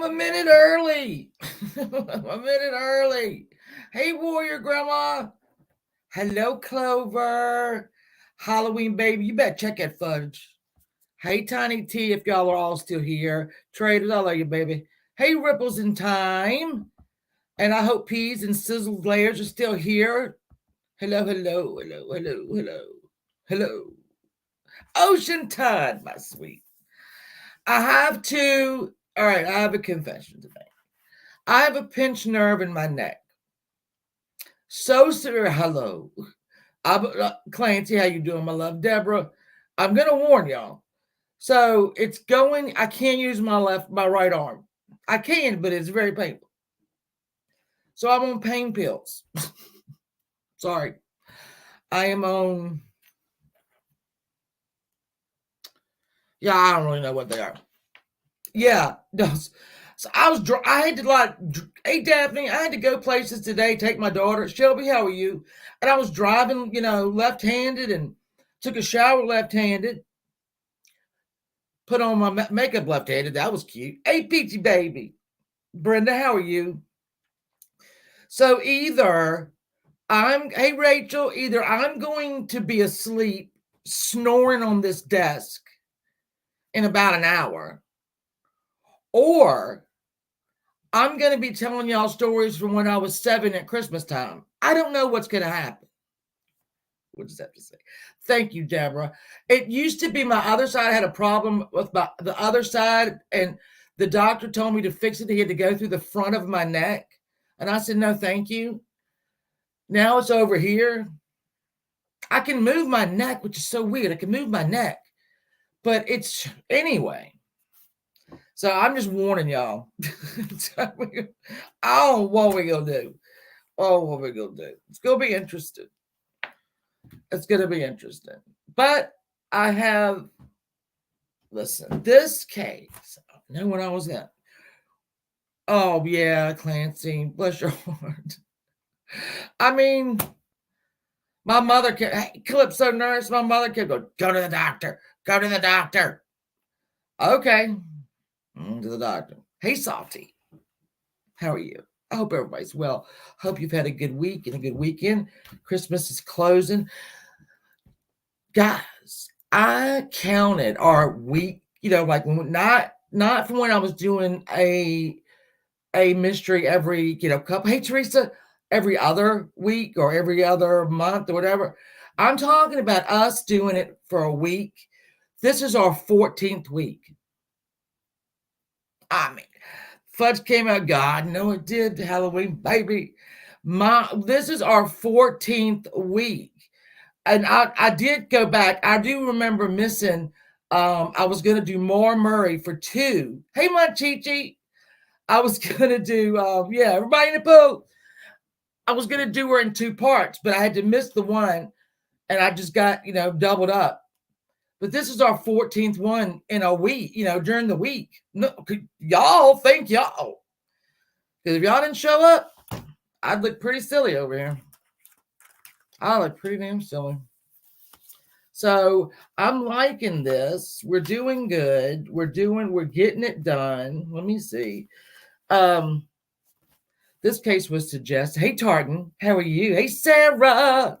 I'm a minute early. I'm a minute early. Hey, Warrior Grandma. Hello, Clover. Halloween baby. You better check that fudge. Hey, Tiny T, if y'all are all still here. Traders, I love you, baby. Hey, Ripples in Time. And I hope Peas and Sizzled Layers are still here. Hello, hello, hello, hello, hello, hello. Ocean Tide, my sweet. I have to, all right, I have a confession to make. I have a pinched nerve in my neck. So severe. Hello. Clancy, how you doing, my love? Deborah, I'm going to warn y'all. So it's going, I can't use my right arm. I can, but it's very painful. So I'm on pain pills. Sorry. I am on, yeah, I don't really know what they are. Yeah. So I had to hey, Daphne, I had to go places today, take my daughter. Shelby, how are you? And I was driving, left-handed and took a shower left-handed. Put on my makeup left-handed. That was cute. Hey, Peachy baby. Brenda, how are you? So hey, Rachel, either I'm going to be asleep snoring on this desk in about an hour, or I'm going to be telling y'all stories from when I was 7 at Christmas time. I don't know what's going to happen. What does that have to say? Thank you, Deborah. It used to be my other side. I had a problem with the other side, and the doctor told me to fix it. He had to go through the front of my neck. And I said, no, thank you. Now it's over here. I can move my neck, which is so weird. I can move my neck. But it's, anyway. So I'm just warning y'all. Oh, what we going to do? Oh, what we going to do? It's going to be interesting. It's going to be interesting. But I have, listen, this case, I know when I was in. Oh, yeah, Clancy, bless your heart. I mean, my mother kept, hey, Calypso nurse, my mother kept going, go to the doctor, go to the doctor. Okay, to the doctor. Hey, Salty, how are you? I hope everybody's well. Hope you've had a good week and a good weekend. Christmas is closing. Guys, I counted our week, like when not from when I was doing a mystery every, couple. Hey, Teresa, every other week or every other month or whatever. I'm talking about us doing it for a week. This is our 14th week. I mean, fudge came out. God, no, it did. Halloween, baby. This is our 14th week. And I did go back. I do remember missing. I was going to do Maura Murray for 2. Hey, my Chi-Chi. I was going to do, everybody in the pool. I was going to do her in 2 parts, but I had to miss the one. And I just got, doubled up. But this is our 14th one in a week, during the week. No, y'all, thank y'all. Because if y'all didn't show up, I'd look pretty silly over here. I look pretty damn silly. So I'm liking this. We're doing good. We're getting it done. Let me see. This case was suggested. Hey, Tartan, how are you? Hey, Sarah.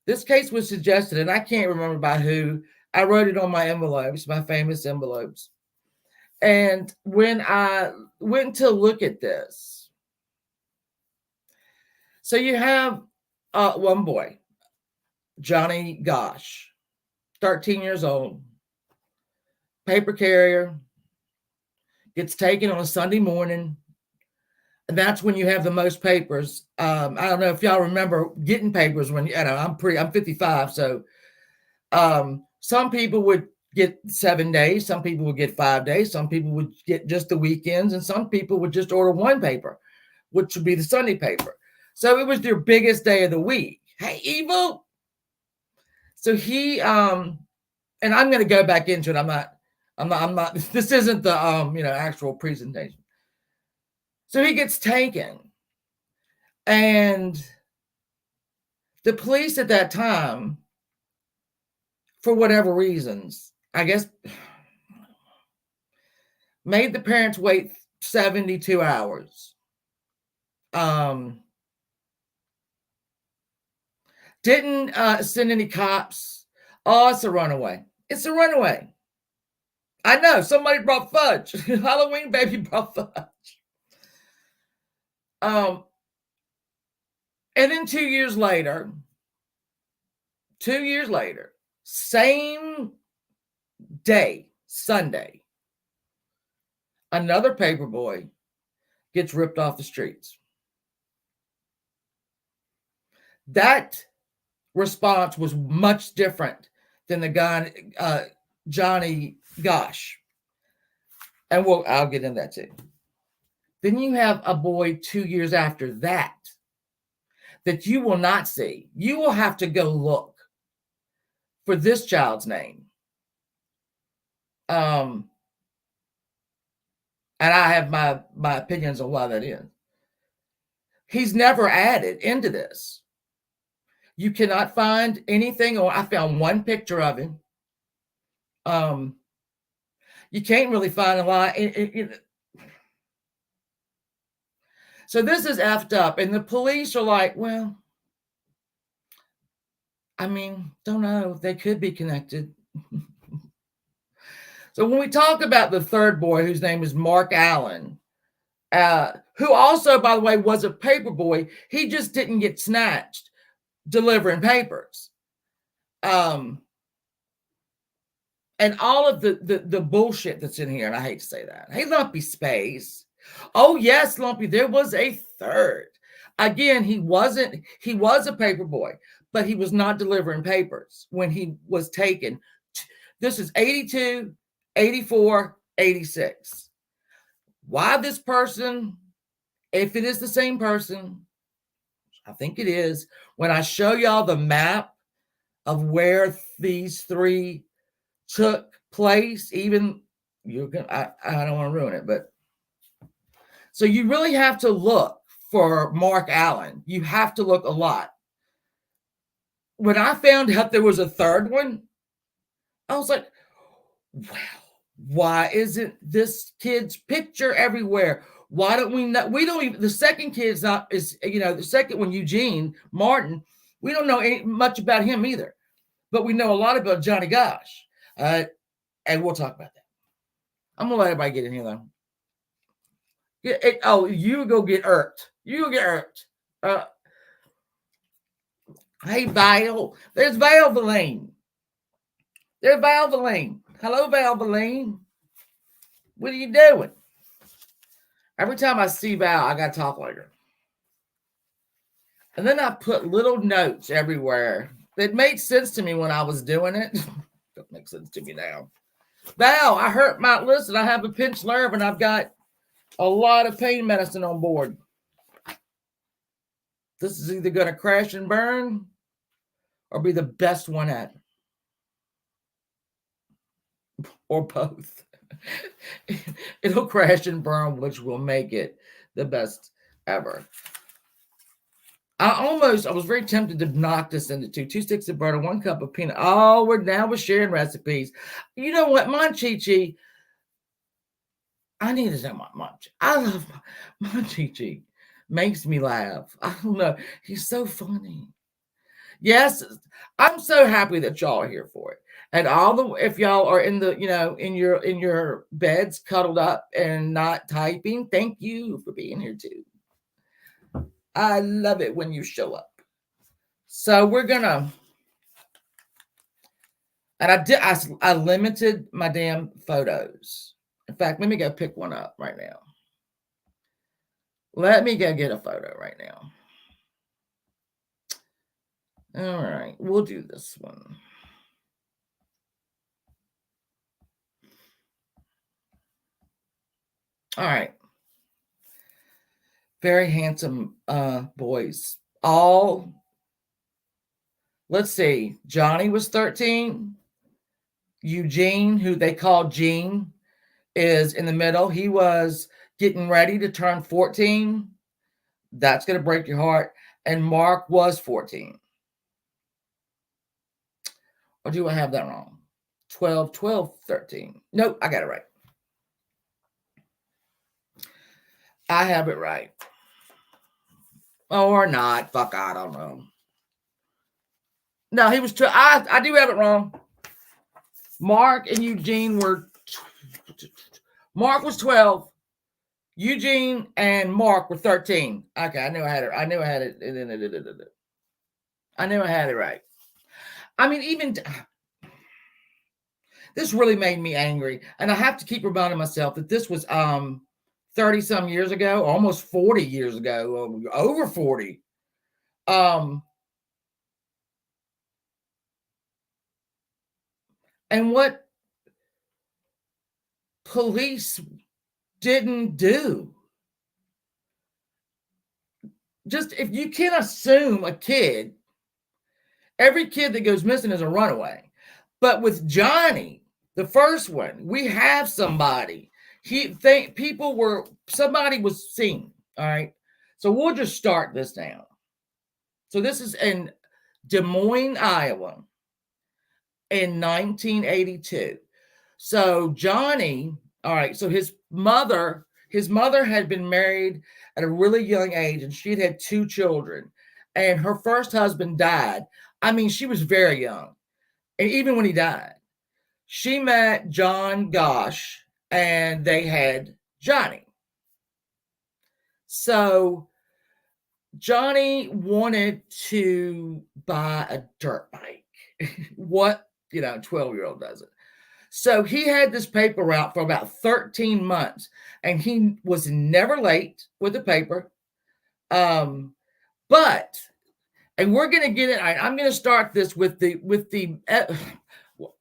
This case was suggested, and I can't remember by who. I wrote it on my envelopes, my famous envelopes. And when I went to look at this, so you have one boy, Johnny Gosch, 13 years old, paper carrier, gets taken on a Sunday morning. And that's when you have the most papers. I don't know if y'all remember getting papers when, I'm 55. So some people would get 7 days. Some people would get 5 days. Some people would get just the weekends. And some people would just order one paper, which would be the Sunday paper. So it was their biggest day of the week. Hey, Evil. So he, and I'm going to go back into it. I'm not, this isn't the, actual presentation. So he gets taken. And the police at that time, for whatever reasons, I guess, made the parents wait 72 hours. Didn't send any cops. Oh, it's a runaway. It's a runaway. I know somebody brought fudge. Halloween baby brought fudge. And then 2 years later, same day, Sunday, another paper boy gets ripped off the streets. That response was much different than the guy, Johnny Gosch. And I'll get into that too. Then you have a boy 2 years after that you will not see. You will have to go look for this child's name. And I have my opinions on why that is. He's never added into this. You cannot find anything, or I found one picture of him. You can't really find a lot. So this is effed up, and the police are like, well, I mean, don't know. They could be connected. So when we talk about the third boy, whose name is Mark Allen, who also, by the way, was a paper boy, he just didn't get snatched delivering papers. And all of the bullshit that's in here, and I hate to say that. Hey, Lumpy Space. Oh, yes, Lumpy, there was a third. Again, he was a paper boy, but he was not delivering papers when he was taken. This is 82, 84, 86. Why this person, if it is the same person, I think it is, when I show y'all the map of where these three took place, even I don't want to ruin it, but so you really have to look for Mark Allen. You have to look a lot. When I found out there was a third one, I was like, wow, why isn't this kid's picture everywhere? Why don't we know? We don't even, the second kid the second one, Eugene Martin, we don't know much about him either, but we know a lot about Johnny Gosch. And we'll talk about that. I'm going to let everybody get in here though. You go get irked. You get irked. Hey, Val. There's Valvoline. There's Valvoline. Hello, Valvoline. What are you doing? Every time I see Val, I got to talk like her. And then I put little notes everywhere that made sense to me when I was doing it. Don't make sense to me now. Val, I hurt listen, I have a pinched nerve and I've got a lot of pain medicine on board. This is either going to crash and burn or be the best one at it. Or both. It'll crash and burn, which will make it the best ever. I was very tempted to knock this into two sticks of butter, 1 cup of peanut. Oh, we're sharing recipes. You know what, Monchichi? I need to say Monchi. I love Monchichi. Makes me laugh. I don't know. He's so funny. Yes, I'm so happy that y'all are here for it. And if y'all are in your beds cuddled up and not typing, thank you for being here too. I love it when you show up. So we're gonna, and I limited my damn photos. In fact, let me go pick one up right now. Let me go get a photo right now. All right, we'll do this one. All right. Very handsome boys. Let's see. Johnny was 13. Eugene, who they call Gene, is in the middle. He was getting ready to turn 14. That's going to break your heart. And Mark was 14. Or do I have that wrong? 12, 13. Nope, I got it right. I have it right. Or not. Fuck, I don't know. No, he was. I do have it wrong. Mark and Eugene were. Mark was 12. Eugene and Mark were 13. Okay, I knew I had it. I knew I had it. I knew I had it right. I mean, even this really made me angry, and I have to keep reminding myself that this was 30 some years ago, almost 40 years ago, over 40. And what police didn't do. Just if you can assume a kid, every kid that goes missing is a runaway. But with Johnny, the first one, we have somebody. Somebody was seen. All right. So we'll just start this now. So this is in Des Moines, Iowa in 1982. So Johnny, all right, so his mother had been married at a really young age, and she'd had 2 children. And her first husband died. I mean, she was very young. And even when he died, she met John Gosch, and they had Johnny. So Johnny wanted to buy a dirt bike. What, 12-year-old does it? So he had this paper route for about 13 months, and he was never late with the paper. But, and we're going to get it. I'm going to start this with the, all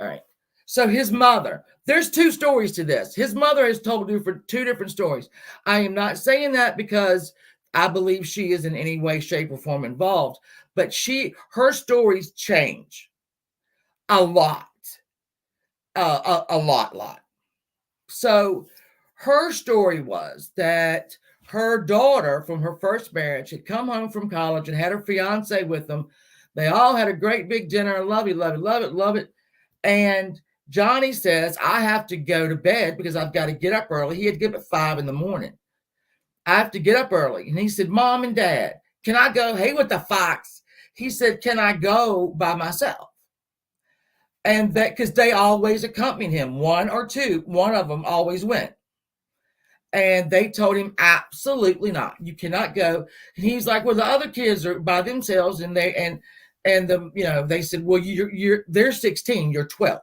right. So his mother, there's 2 stories to this. His mother has told you for 2 different stories. I am not saying that because I believe she is in any way, shape, or form involved, but her stories change a lot. A lot. So her story was that her daughter from her first marriage had come home from college and had her fiance with them. They all had a great big dinner. Love it. And Johnny says, I have to go to bed because I've got to get up early. He had to get up at 5 in the morning. I have to get up early. And he said, Mom and Dad, can I go? Hey, what the fox? He said, can I go by myself? And that because they always accompanied him, 1 or 2, one of them always went. And they told him, absolutely not. You cannot go. And he's like, well, the other kids are by themselves, and they said, well, they're 16, you're 12.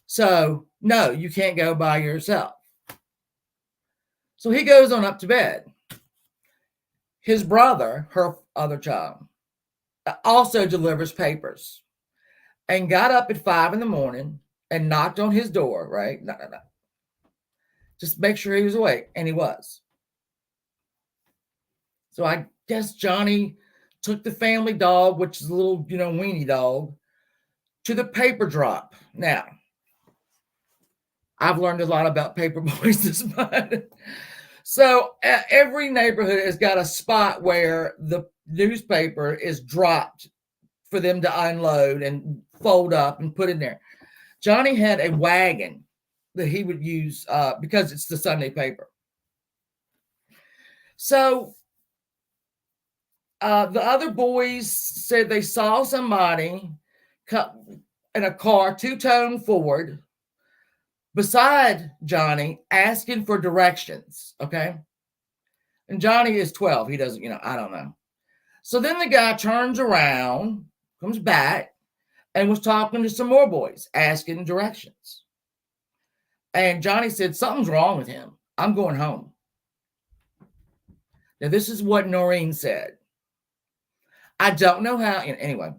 So no, you can't go by yourself. So he goes on up to bed. His brother, her other child, also delivers papers, and got up at 5 in the morning and knocked on his door, right? No. Just make sure he was awake, and he was. So I guess Johnny took the family dog, which is a little, weenie dog, to the paper drop. Now, I've learned a lot about paper boys this month. So every neighborhood has got a spot where the newspaper is dropped for them to unload and fold up and put in there. Johnny had a wagon that he would use because it's the Sunday paper. So the other boys said they saw somebody in a car 2-tone Ford beside Johnny asking for directions. Okay. And Johnny is 12. He doesn't, I don't know. So then the guy turns around, comes back, and was talking to some more boys, asking directions. And Johnny said, something's wrong with him. I'm going home. Now, this is what Noreen said. I don't know how. Anyway.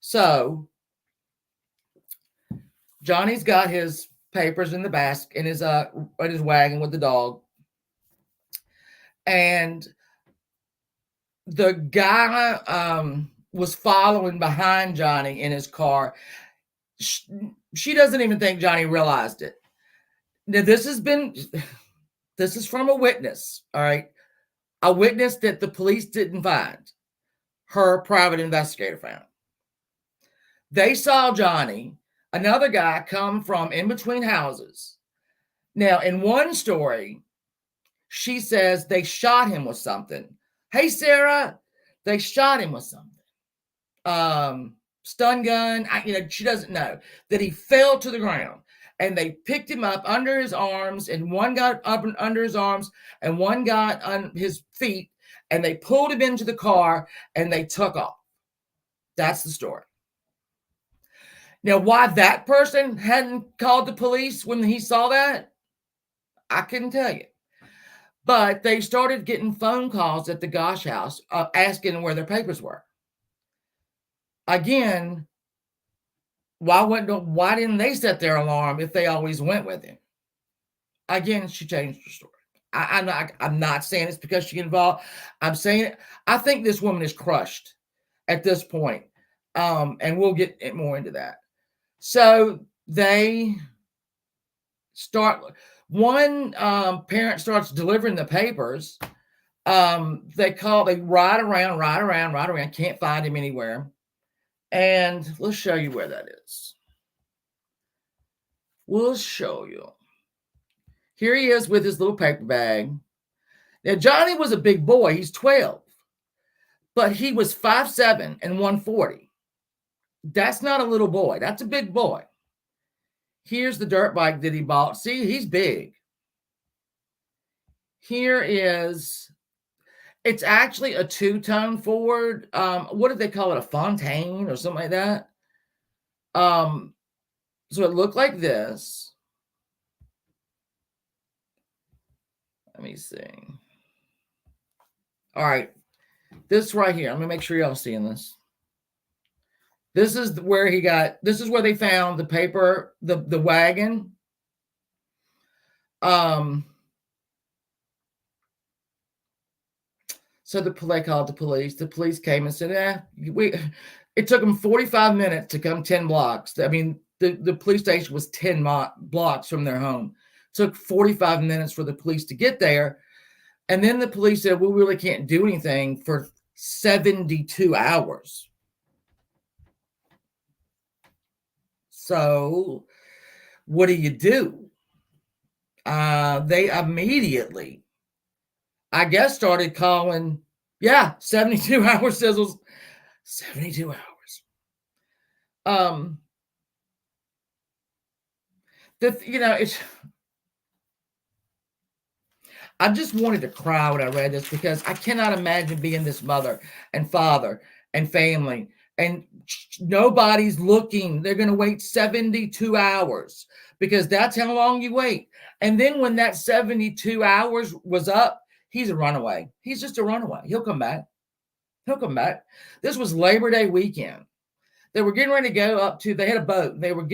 So Johnny's got his papers in the basket in his wagon with the dog. And the guy was following behind Johnny in his car. She doesn't even think Johnny realized it. Now, this is from a witness, all right? A witness that the police didn't find. Her private investigator found. They saw Johnny, another guy, come from in between houses. Now, in one story, She says they shot him with something. Hey, Sarah, they shot him with something. Stun gun. She doesn't know that he fell to the ground, and they picked him up under his arms, and one got up under his arms, and one got on his feet, and they pulled him into the car, and they took off. That's the story. Now, why that person hadn't called the police when he saw that, I couldn't tell you. But they started getting phone calls at the Gosch house asking where their papers were. Again, why didn't they set their alarm if they always went with him? Again, she changed her story. I'm not saying it's because she involved. I'm saying I think this woman is crushed at this point. And we'll get more into that. So they start. One parent starts delivering the papers. They ride around, can't find him anywhere. And let's show you where that is. We'll show you. Here he is with his little paper bag. Now, Johnny was a big boy. He's 12. But he was 5'7" and 140. That's not a little boy. That's a big boy. Here's the dirt bike that he bought. See, he's big. Here is, it's actually a two-tone Ford. What did they call it? A Fontaine or something like that. So it looked like this. Let me see. All right. This right here. I'm going to make sure y'all seeing this. This is where this is where they found the paper, the wagon. So they called the police. The police came and said, it took them 45 minutes to come 10 blocks. I mean, the police station was 10 blocks from their home. It took 45 minutes for the police to get there. And then the police said, we really can't do anything for 72 hours. So what do? They immediately, I guess, started calling, 72 hour sizzles, 72 hours. I just wanted to cry when I read this because I cannot imagine being this mother and father and family and nobody's looking. They're going to wait 72 hours because that's how long you wait. And then when that 72 hours was up, he's a runaway. He's just a runaway. He'll come back. This was Labor Day weekend. They were getting ready to go up to, they had a boat. They were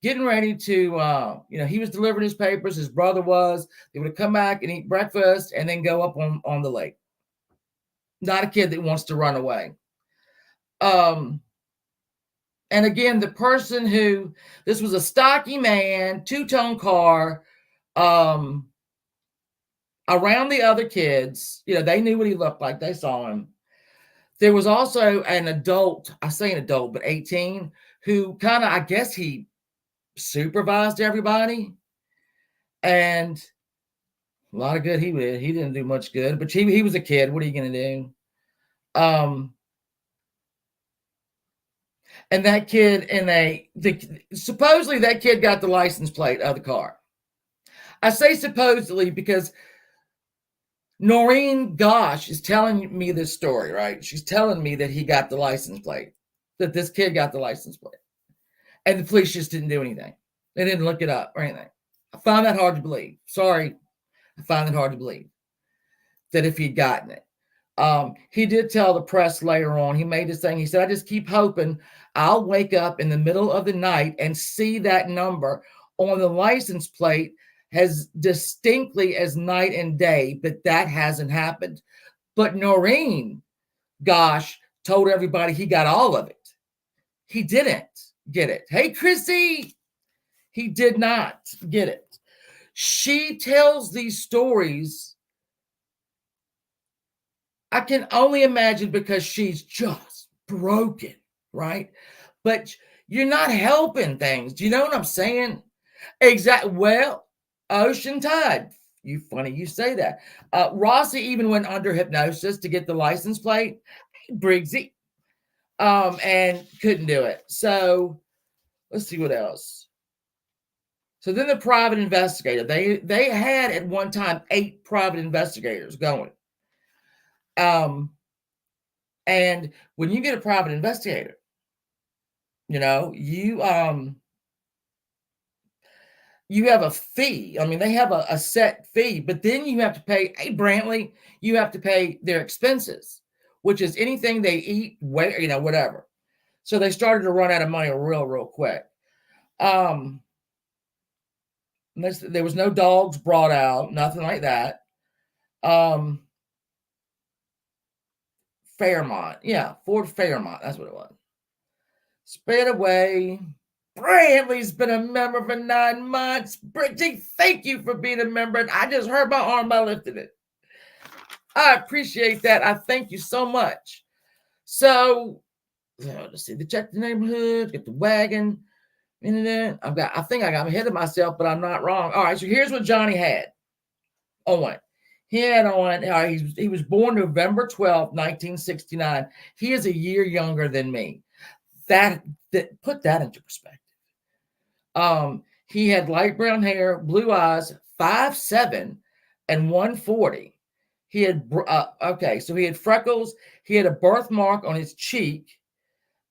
getting ready to, he was delivering his papers. His brother was. They would come back and eat breakfast and then go up on the lake. Not a kid that wants to run away. And again, the person this was a stocky man, two-tone car, around the other kids. They knew what he looked like. They saw him. There was also an adult, I say an adult, but 18, who kind of, I guess he supervised everybody. And a lot of good he did. He didn't do much good, but he was a kid. What are you going to do? And that kid supposedly that kid got the license plate of the car. I say supposedly because Noreen Gosch is telling me this story, right? She's telling me that he got the license plate, that this kid got the license plate. And the police just didn't do anything. They didn't look it up or anything. I find that hard to believe. Sorry. I find it hard to believe that if he'd gotten it. He did tell the press later on, he made this thing. He said, I just keep hoping I'll wake up in the middle of the night and see that number on the license plate as distinctly as night and day, but that hasn't happened. But Noreen Gosch told everybody he got all of it. He didn't get it. Hey, Chrissy, he did not get it. She tells these stories, I can only imagine, because she's just broken, right? But you're not helping things. Do you know what I'm saying? Exactly. Well, ocean tide, You funny you say that. Rossi even went under hypnosis to get the license plate. Briggsy. And couldn't do it. So let's see what else. So then the private investigator, they had at one time 8 private investigators going. And when you get a private investigator, you have a fee. I mean, they have a set fee, but then you have to pay, hey, Brantley, you have to pay their expenses, which is anything they eat, whatever. So they started to run out of money real quick. There was no dogs brought out, nothing like that. Fairmont. Yeah, Ford Fairmont. That's what it was. Sped away. Brantley's been a member for 9 months. Bridget, thank you for being a member. I just hurt my arm. I lifted it. I appreciate that. I thank you so much. So, let's see. They check the neighborhood, get the wagon. I think I got ahead of myself, but I'm not wrong. All right, so here's what Johnny had on. He had on, he was born November 12th, 1969. He is a year younger than me. That put that into perspective. He had light brown hair, blue eyes, 5'7" and 140. He had so he had freckles. He had a birthmark on his cheek,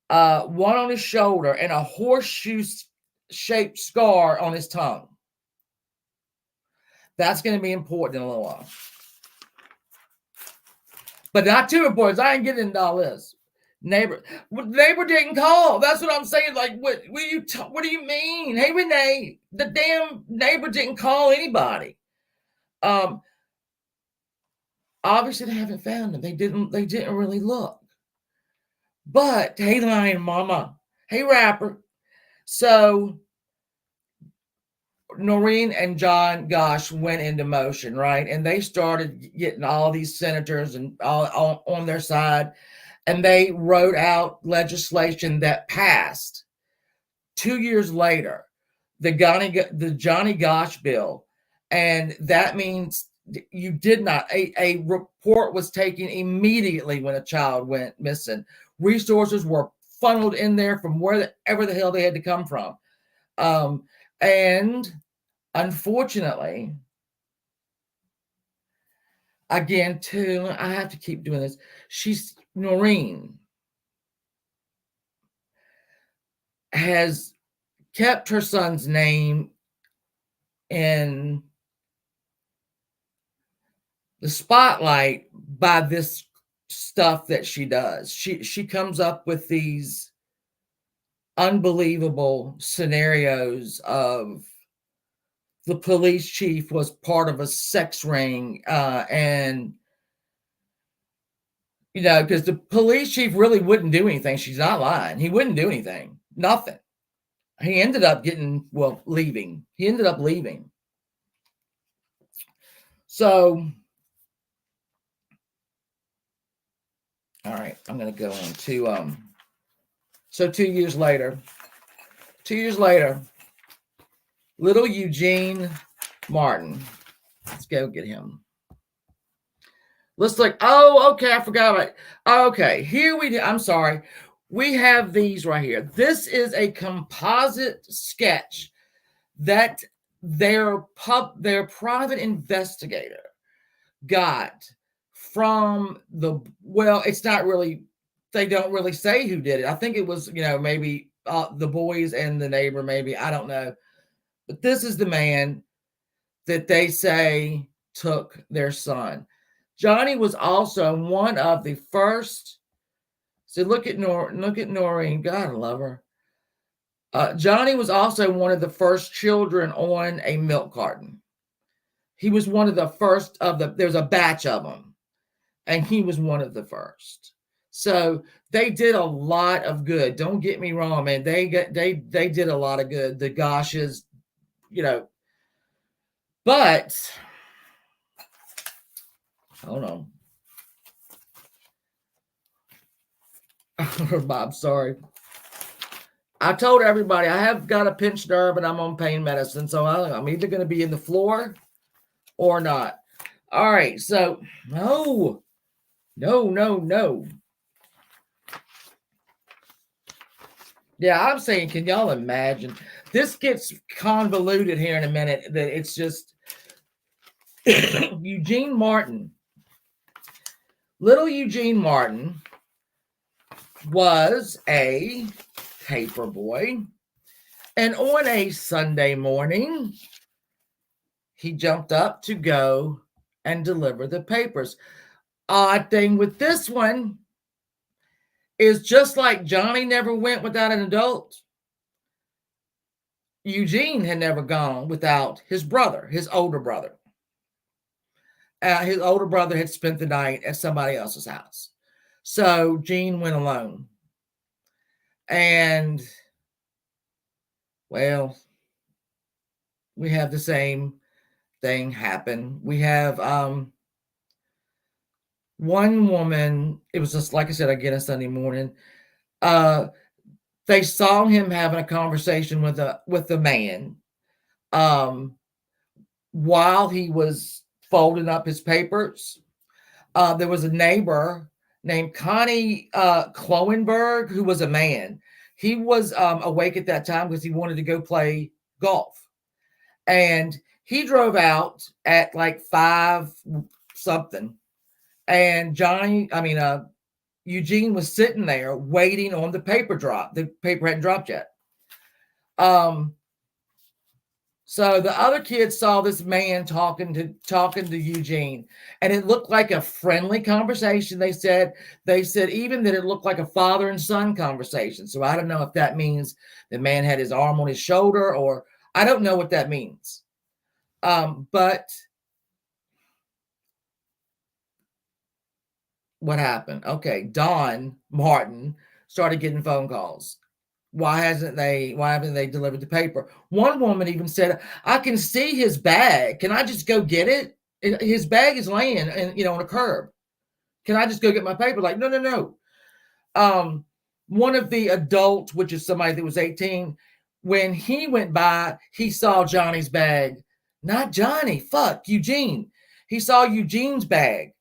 one on his shoulder, and a horseshoe-shaped scar on his tongue. That's going to be important in a little while. But not too important. I ain't getting into all this. Neighbor didn't call. That's what I'm saying. Like, what do you mean? Hey, Renee, the damn neighbor didn't call anybody. Obviously they haven't found him. They didn't really look. But hey, Lion Mama. Hey, Rapper. So Noreen and John Gosch went into motion, right? And they started getting all these senators and all on their side. And they wrote out legislation that passed 2 years later, the Johnny Gosch bill. And that means you did not, a report was taken immediately when a child went missing. Resources were funneled in there from wherever the hell they had to come from. And unfortunately, again, too, I have to keep doing this. Noreen has kept her son's name in the spotlight by this stuff that she does. She comes up with these unbelievable scenarios of the police chief was part of a sex ring, and because the police chief really wouldn't do anything. She's not lying. He wouldn't do anything. Nothing. He ended up leaving. He ended up leaving. So, all right, I'm going to go on to, so 2 years later, little Eugene Martin. Let's go get him. Let's look. Oh, okay. I forgot about it. Okay. I'm sorry. We have these right here. This is a composite sketch that their private investigator got from it's not really, they don't really say who did it. I think it was, maybe the boys and the neighbor, maybe. I don't know. But this is the man that they say took their son. Johnny was also one of the first. So look at Noreen. God, I love her. Johnny was also one of the first children on a milk carton. He was one of the first there's a batch of them, and he was one of the first. So they did a lot of good. Don't get me wrong, man. They did a lot of good. The Gosches, but hold on. Bob, sorry. I told everybody I have got a pinched nerve and I'm on pain medicine. So I'm either going to be in the floor or not. All right, so no, no, no, no. Yeah, I'm saying, can y'all imagine? This gets convoluted here in a minute. That it's just Eugene Martin. Little Eugene Martin was a paper boy. And on a Sunday morning, he jumped up to go and deliver the papers. Odd thing with this one is just like Johnny never went without an adult, Eugene had never gone without his brother, his older brother. His older brother had spent the night at somebody else's house. So Gene went alone. And, well, we have the same thing happen. We have one woman, it was just like I said, again, a Sunday morning. They saw him having a conversation with a man while he was folding up his papers. There was a neighbor named Connie Clowenberg, who was a man. He was awake at that time because he wanted to go play golf. And he drove out at like 5 something. And Eugene was sitting there waiting on the paper drop. The paper hadn't dropped yet. So the other kids saw this man talking to Eugene, and it looked like a friendly conversation. They said even that it looked like a father and son conversation. So I don't know if that means the man had his arm on his shoulder, or I don't know what that means. But what happened? Okay, Don Martin started getting phone calls. Why haven't they delivered the paper? One woman even said, I can see his bag. Can I just go get it? His bag is laying on a curb. Can I just go get my paper? Like, no. One of the adults, which is somebody that was 18, when he went by, he saw Johnny's bag. Not Johnny, Eugene. He saw Eugene's bag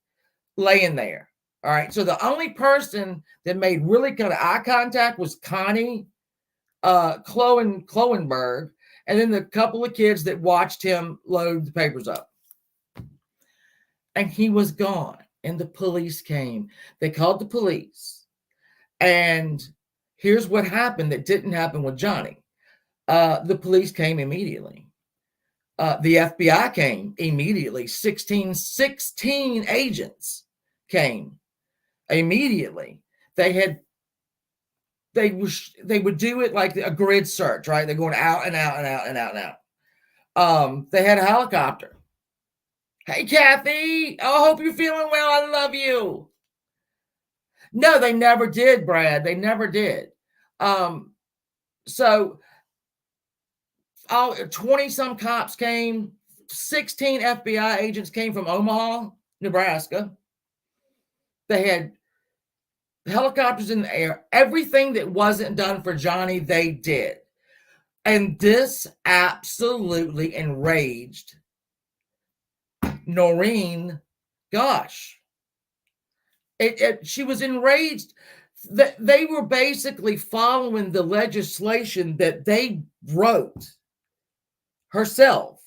laying there. All right. So the only person that made really kind of eye contact was Connie Clowenberg, and then the couple of kids that watched him load the papers up. And he was gone. And the police came. They called the police. And here's what happened that didn't happen with Johnny. The police came immediately. The FBI came immediately. 16 agents came immediately. They would do it like a grid search, right? They're going out and out and out and out and out. They had a helicopter. Hey, Kathy. Oh, I hope you're feeling well. I love you. No, they never did, Brad. They never did. So 20 some cops came. 16 FBI agents came from Omaha, Nebraska. They had helicopters in the air. Everything that wasn't done for Johnny, they did. And this absolutely enraged Noreen Gosch. She was enraged that they were basically following the legislation that they wrote herself.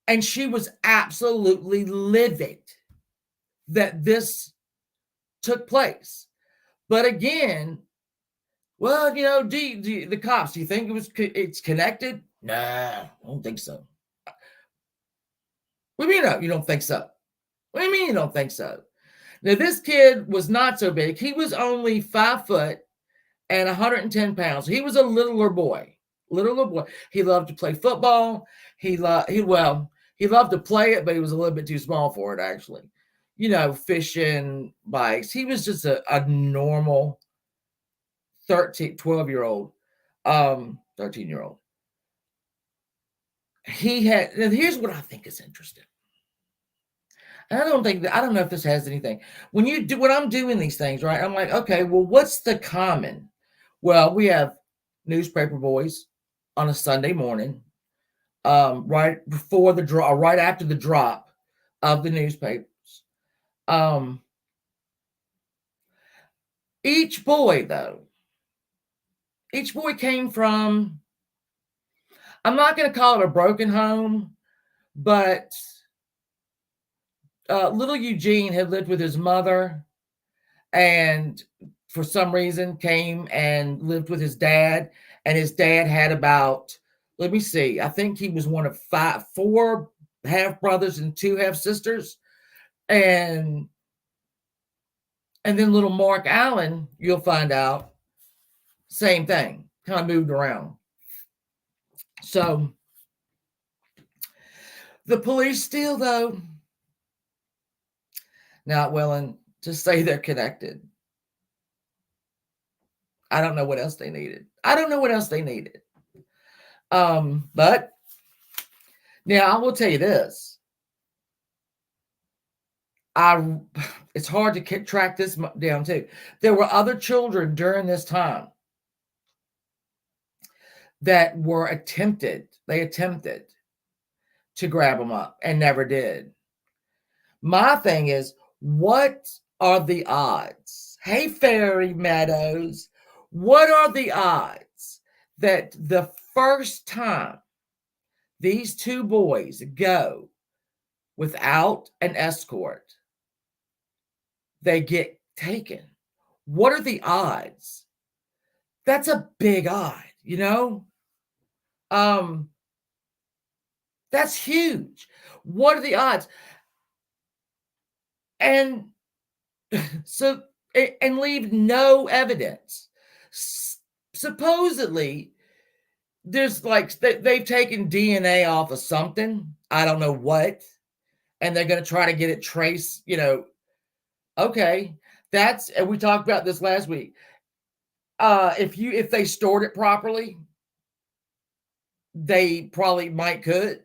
And she was absolutely livid that this took place. But again, well, the cops, do you think it's connected? Nah, I don't think so. What do you mean you don't think so? What do you mean you don't think so? Now, this kid was not so big. He was only 5 foot and 110 pounds. He was a littler boy. He loved to play football. He loved to play it, but he was a little bit too small for it, actually. Fishing, bikes. He was just a normal 12-year-old, 13-year-old. Here's what I think is interesting. And I don't know if this has anything. When I'm doing these things, right? I'm like, okay, well, what's the common? Well, we have newspaper boys on a Sunday morning right before the draw, right after the drop of the newspapers. Um, each boy, though, each boy came from, I'm not going to call it a broken home, but little Eugene had lived with his mother and for some reason came and lived with his dad. And his dad had about, let me see, I think he was one of four half brothers and two half sisters. And then little Mark Allen, you'll find out, same thing, kind of moved around. So the police still, though, not willing to say they're connected. I don't know what else they needed. But now I will tell you this. It's hard to track this down too. There were other children during this time that were attempted to grab them up and never did. My thing is, what are the odds? Hey, Fairy Meadows, what are the odds that the first time these two boys go without an escort, they get taken? What are the odds? That's a big odd, you know? That's huge. What are the odds? And so, and leave no evidence. Supposedly, there's like they've taken DNA off of something. I don't know what, and they're going to try to get it traced. Okay, and we talked about this last week. If they stored it properly, they probably could.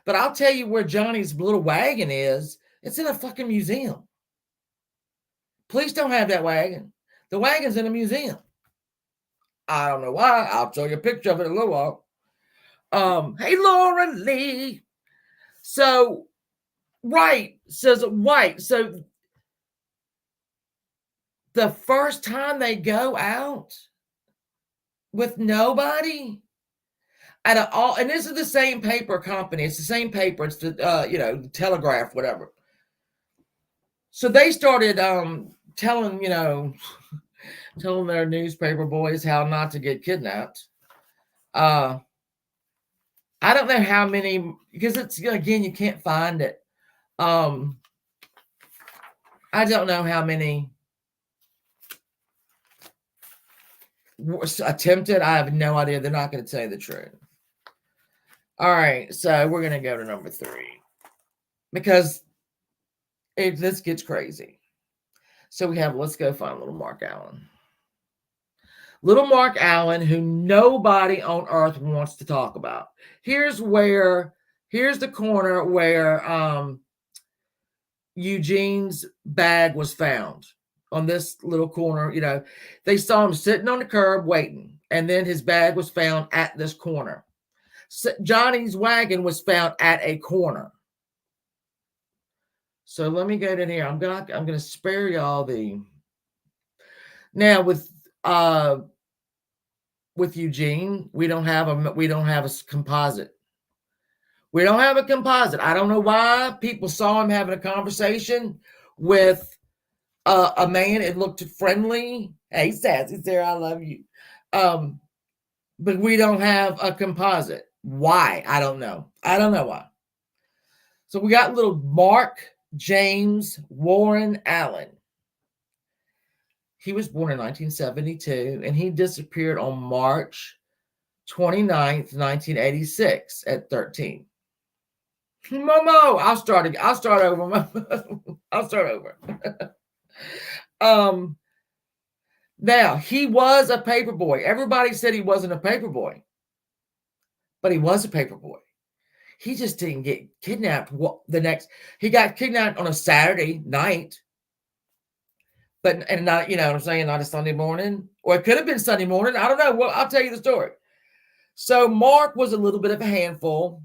But I'll tell you where Johnny's little wagon is. It's in a fucking museum. Police don't have that wagon. The wagon's in a museum. I don't know why. I'll show you a picture of it in a little while. Hey, Lauren Lee. So, right. So the first time they go out with nobody at all, and this is the same paper company. It's the same paper. It's the, the Telegraph, whatever. So they started telling their newspaper boys how not to get kidnapped. I don't know how many, because it's, again, you can't find it. I don't know how many attempted. I have no idea. They're not going to tell you the truth. All right, so we're going to go to number 3 because this gets crazy. So let's go find little Mark Allen. Little Mark Allen, who nobody on earth wants to talk about. Here's the corner where Eugene's bag was found, on this little corner. They saw him sitting on the curb waiting, and then his bag was found at this corner. So Johnny's wagon was found at a corner. So let me go down here. I'm gonna spare y'all now with Eugene. We don't have a composite. We don't have a composite. I don't know why people saw him having a conversation with a man. It looked friendly. Hey, Sassy Sarah, I love you. But we don't have a composite. Why? I don't know. Why. So we got little Mark James Warren Allen. He was born in 1972, and he disappeared on March 29th, 1986 at 13. Momo, I'll start over. I'll start over. Now, he was a paper boy. Everybody said he wasn't a paper boy, but he was a paper boy. He just didn't get kidnapped. He got kidnapped on a Saturday night, and not, what I'm saying, not a Sunday morning, or it could have been Sunday morning. I don't know. Well, I'll tell you the story. So Mark was a little bit of a handful.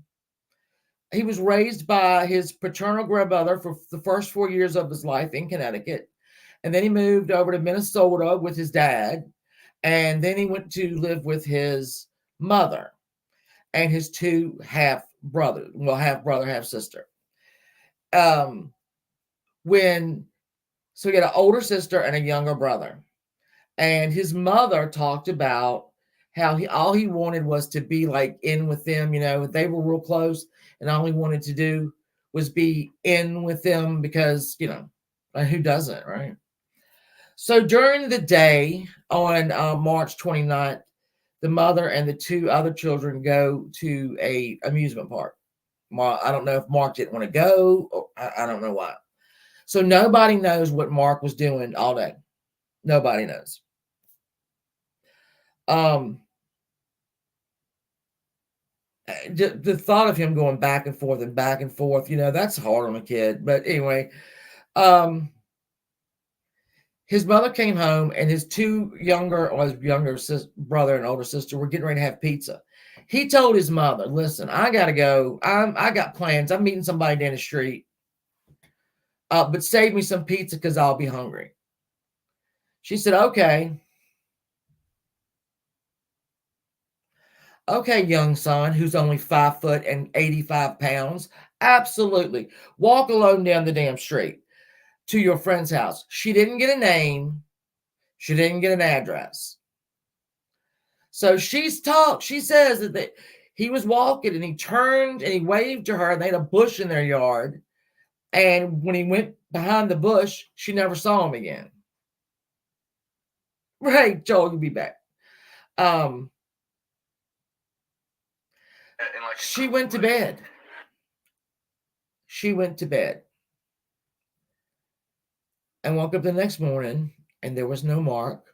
He was raised by his paternal grandmother for the first 4 years of his life in Connecticut. And then he moved over to Minnesota with his dad. And then he went to live with his mother and his two half brothers, well, half brother, half sister. Um, when so he had an older sister and a younger brother. And his mother talked about how all he wanted was to be like in with them, they were real close, and all he wanted to do was be in with them because, who doesn't, right? So during the day on March 29th, the mother and the two other children go to a amusement park. I don't know if Mark didn't want to go, or I don't know why. So nobody knows what Mark was doing all day. Nobody knows. The thought of him going back and forth, that's hard on a kid. But anyway, his mother came home, and his two younger brother and older sister were getting ready to have pizza. He told his mother, "Listen, I gotta go. I got plans. I'm meeting somebody down the street. But save me some pizza because I'll be hungry." She said, "Okay." "Okay, young son, who's only 5 foot and 85 pounds. Absolutely. Walk alone down the damn street to your friend's house." She didn't get a name. She didn't get an address. So she says that he was walking and he turned and he waved to her, and they had a bush in their yard. And when he went behind the bush, she never saw him again. Right, Joel, you'll be back. She went to bed. She went to bed and woke up the next morning, and there was no Mark.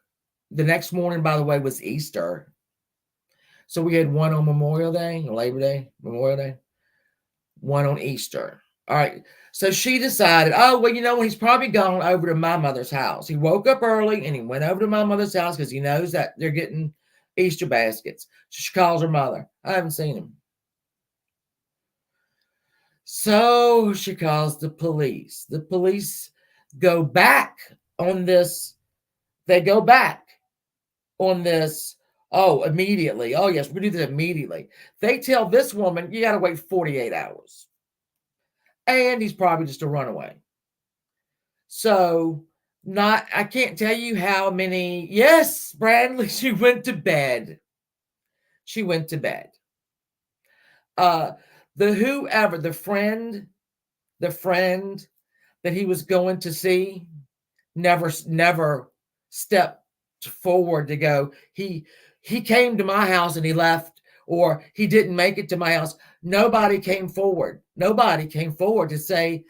The next morning, by the way, was Easter. So we had one on Memorial Day, Labor Day, Memorial Day, one on Easter. All right. So she decided, oh, well, he's probably gone over to my mother's house. He woke up early and he went over to my mother's house because he knows that they're getting Easter baskets. So she calls her mother. I haven't seen him. So she calls the police. The police go back on this. They go back on this. Oh, immediately. Oh, yes, we do this immediately. They tell this woman, you got to wait 48 hours. And he's probably just a runaway. So I can't tell you how many. Yes, Bradley, she went to bed. She went to bed. The friend that he was going to see never stepped forward to go, he came to my house and he left, or he didn't make it to my house. Nobody came forward. Nobody came forward to say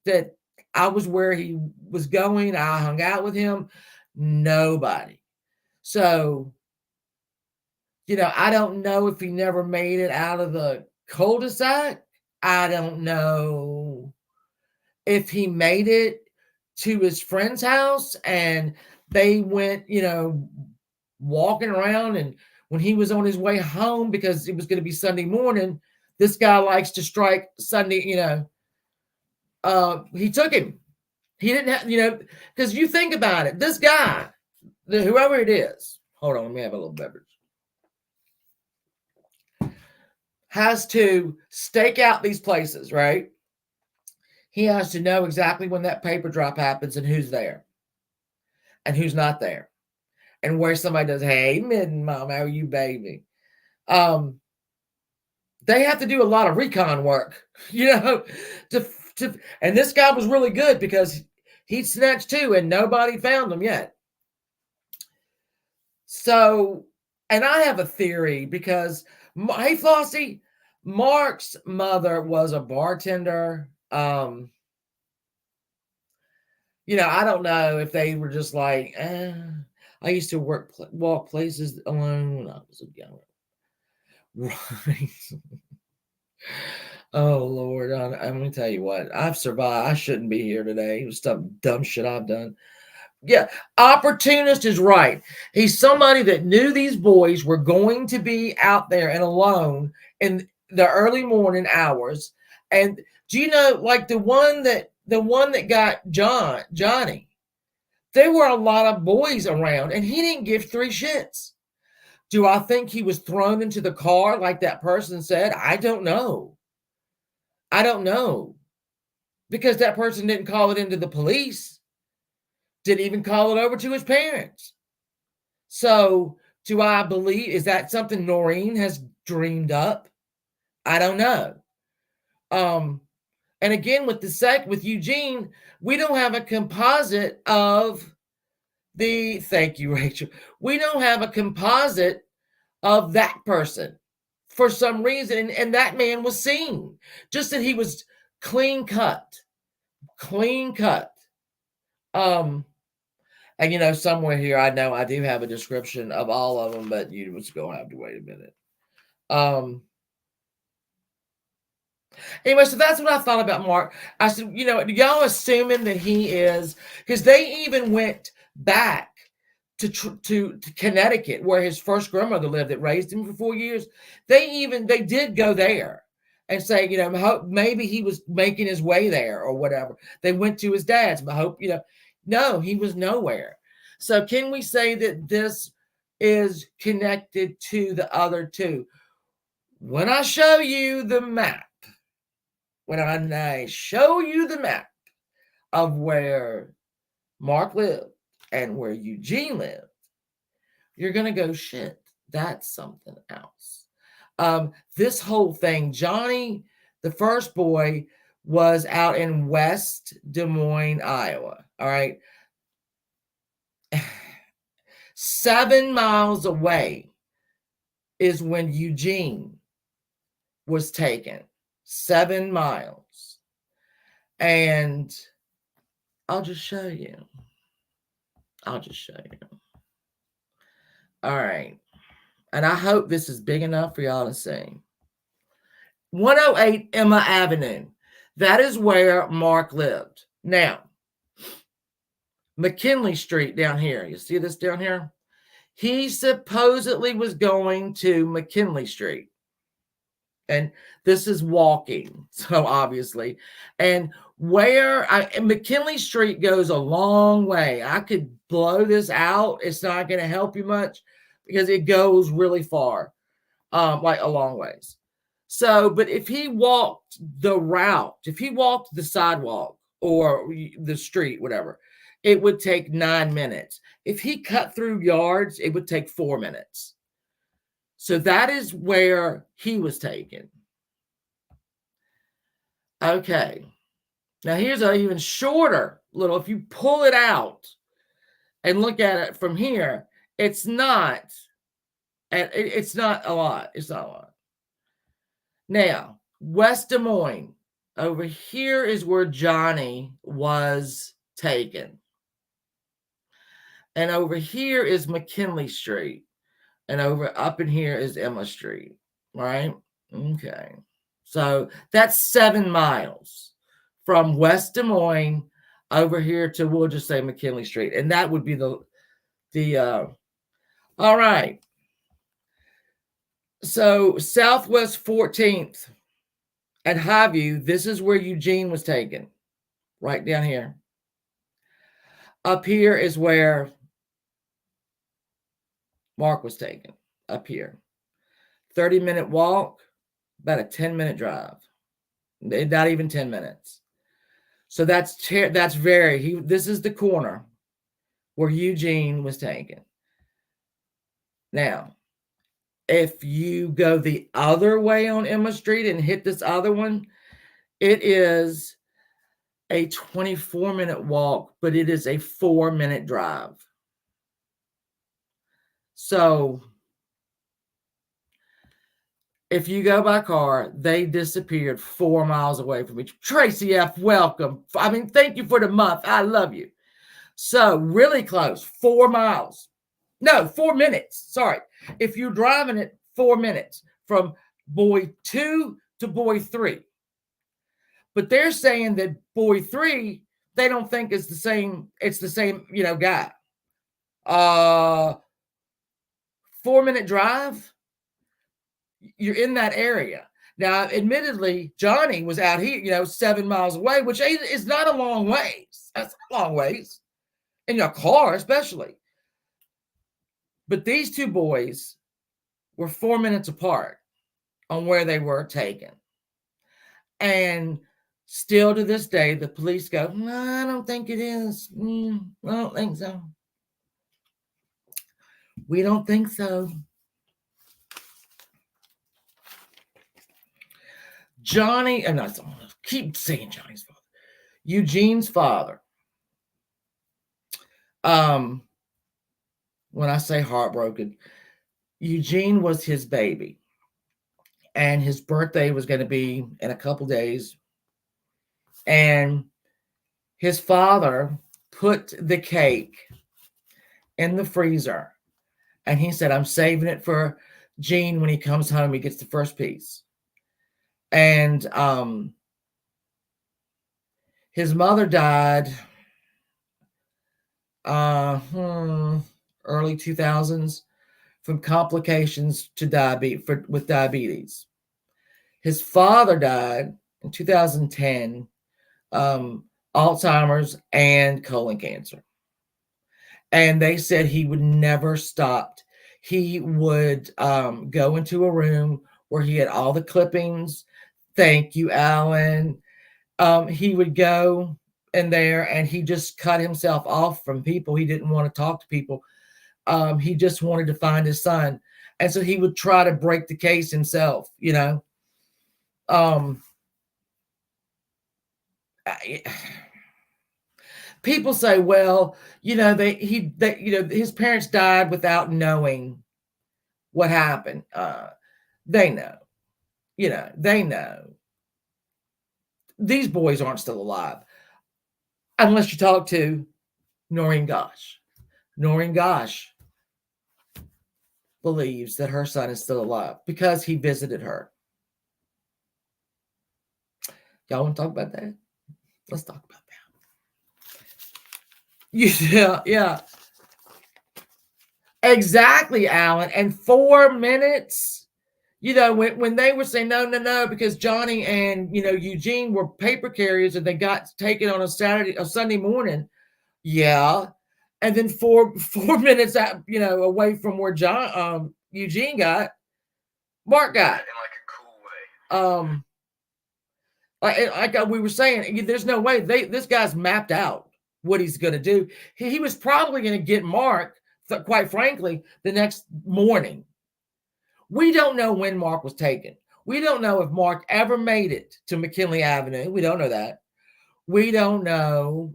that I was where he was going. I hung out with him. Nobody. So, I don't know if he never made it out of the cul-de-sac. I don't know if he made it to his friend's house and they went, walking around, and when he was on his way home, because it was going to be Sunday morning, this guy likes to strike Sunday, he took him. He didn't have, because you think about it, this guy, whoever it is, hold on, let me have a little beverage, has to stake out these places, right? He has to know exactly when that paper drop happens and who's there and who's not there, and where somebody does, hey, Midden Mom, how are you, baby? They have to do a lot of recon work, and this guy was really good because he snatched two and nobody found him yet. So, and I have a theory because, hey, Flossie, Mark's mother was a bartender. I don't know if they were just like, I used to walk places alone when I was young. Right. Oh, Lord. I'm going to tell you what. I've survived. I shouldn't be here today. It was some dumb shit I've done. Yeah. Opportunist is right. He's somebody that knew these boys were going to be out there and alone in the early morning hours. And do you know, like the one that got Johnny, there were a lot of boys around, and he didn't give three shits. Do I think he was thrown into the car like that person said? I don't know. I don't know. Because that person didn't call it into the police, didn't even call it over to his parents. So, do I believe, is that something Noreen has dreamed up? I don't know. And again, with Eugene, we don't have a composite of thank you, Rachel. We don't have a composite of that person for some reason. And that man was seen, just that he was clean cut. And somewhere here, I know I do have a description of all of them, but you was going to have to wait a minute. Anyway, so that's what I thought about Mark. I said, y'all assuming that he is, because they even went back to Connecticut, where his first grandmother lived that raised him for 4 years. They did go there and say, maybe he was making his way there or whatever. They went to his dad's, but no, he was nowhere. So can we say that this is connected to the other two? When I show you the map, when I show you the map of where Mark lived and where Eugene lived, you're going to go, shit, that's something else. This whole thing, Johnny, the first boy, was out in West Des Moines, Iowa. All right. 7 miles away is when Eugene was taken. 7 miles. And I'll just show you. All right. And I hope this is big enough for y'all to see. 108 Emma Avenue. That is where Mark lived. Now, McKinley Street down here. You see this down here? He supposedly was going to McKinley Street. And this is walking, so obviously. And McKinley Street goes a long way. I could blow this out. It's not going to help you much because it goes really far, like a long ways. So, but if he walked the route, if he walked the sidewalk or the street, whatever, it would take 9 minutes. If he cut through yards, it would take 4 minutes. So that is where he was taken. Okay. Now here's an even shorter little, if you pull it out and look at it from here, it's not a lot. It's not a lot. Now, West Des Moines, over here is where Johnny was taken. And over here is McKinley Street. And up in here is Emma Street, right? Okay. So that's 7 miles from West Des Moines over here to, we'll just say McKinley Street. And that would be all right. So Southwest 14th at Highview, this is where Eugene was taken, right down here. Up here is where Mark was taken, up here. 30-minute walk, about a 10-minute drive. Not even 10 minutes. So this is the corner where Eugene was taken. Now, if you go the other way on Emma Street and hit this other one, it is a 24-minute walk, but it is a 4-minute drive. So if you go by car, they disappeared 4 miles away from each. Tracy F., welcome. I mean, thank you for the month. I love you. So really close, 4 miles. No, 4 minutes. Sorry. If you're driving it, 4 minutes from boy 2 to boy 3. But they're saying that boy 3, they don't think it's the same guy. 4-minute drive. You're in that area. Now, admittedly, Johnny was out here, 7 miles away, which is not a long ways. That's a long ways in your car, especially. But these two boys were 4 minutes apart on where they were taken. And still to this day, the police go, no, I don't think it is. I don't think so. We don't think so. Johnny, and I keep saying Johnny's father, Eugene's father. When I say heartbroken, Eugene was his baby, and his birthday was going to be in a couple days. And his father put the cake in the freezer, and he said, I'm saving it for Gene when he comes home. He gets the first piece. And his mother died early 2000s from complications to with diabetes. His father died in 2010, Alzheimer's and colon cancer. And they said he would never stop. He would go into a room where he had all the clippings. Thank you, Alan. He would go in there and he just cut himself off from people. He didn't want to talk to people. He just wanted to find his son. And so he would try to break the case himself, People say, well, his parents died without knowing what happened. They know, they know. These boys aren't still alive unless you talk to Noreen Gosch. Noreen Gosch believes that her son is still alive because he visited her. Y'all want to talk about that? Let's talk about that. Yeah. Exactly, Alan. And 4 minutes, when they were saying no, because Johnny and, Eugene were paper carriers and they got taken on a Sunday morning. Yeah. And then four minutes out, away from where Eugene got, Mark got. In like a cool way. Like we were saying, there's no way this guy's mapped out what he's going to do. He was probably going to get Mark, quite frankly, the next morning. We don't know when Mark was taken. We don't know if Mark ever made it to McKinley Avenue. We don't know that. We don't know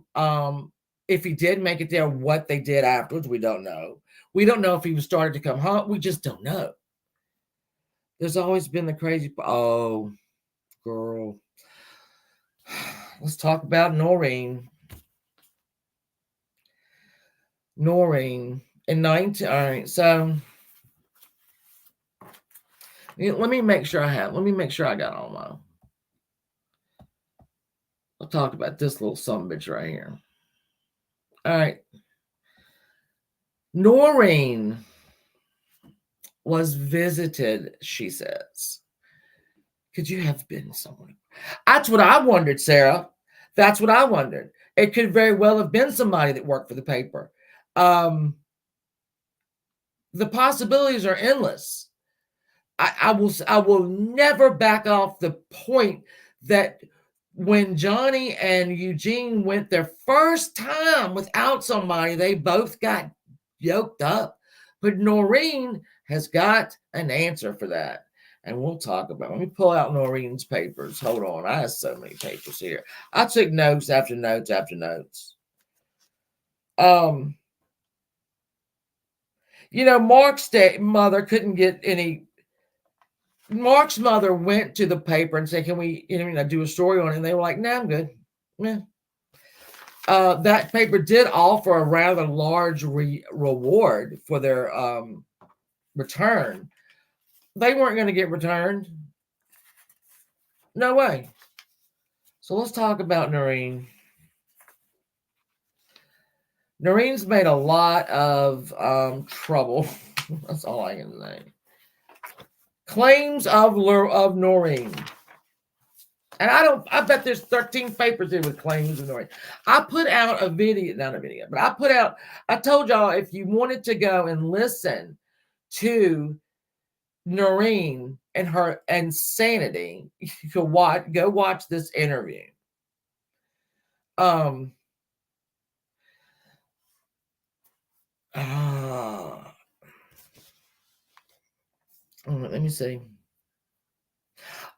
if he did make it there, what they did afterwards. We don't know. We don't know if he was started to come home. We just don't know. There's always been the crazy. Oh, girl. Let's talk about Noreen. Noreen in 19. All right, so let me make sure I got all my. I'll talk about this little sumbitch right here. All right. Noreen was visited, she says. Could you have been someone? That's what I wondered, Sarah. That's what I wondered. It could very well have been somebody that worked for the paper. The possibilities are endless. I will never back off the point that when Johnny and Eugene went their first time without somebody, they both got yoked up. But Noreen has got an answer for that. And we'll talk about it. Let me pull out Noreen's papers. Hold on. I have so many papers here. I took notes after notes after notes. Mark's mother couldn't get any. Mark's mother went to the paper and said, can we do a story on it? And they were like, no, I'm good. Yeah. That paper did offer a rather large reward for their return. They weren't going to get returned. No way. So let's talk about Noreen. Noreen's made a lot of trouble. That's all I can say. Claims of Noreen. And I bet there's 13 papers in with claims of Noreen. I put out a video, not a video, but I told y'all if you wanted to go and listen to Noreen and her insanity, you could go watch this interview. Let me see.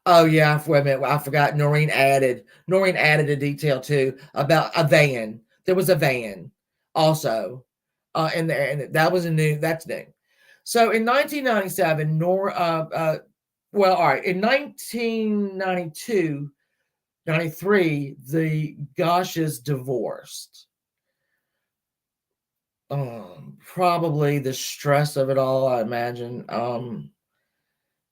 Oh yeah, wait a minute. I forgot. Noreen added a detail too about a van. There was a van also in there, and that's new. So in 1997, well, all right, in 1992, 93, the Gosches divorced. Probably the stress of it all, I imagine.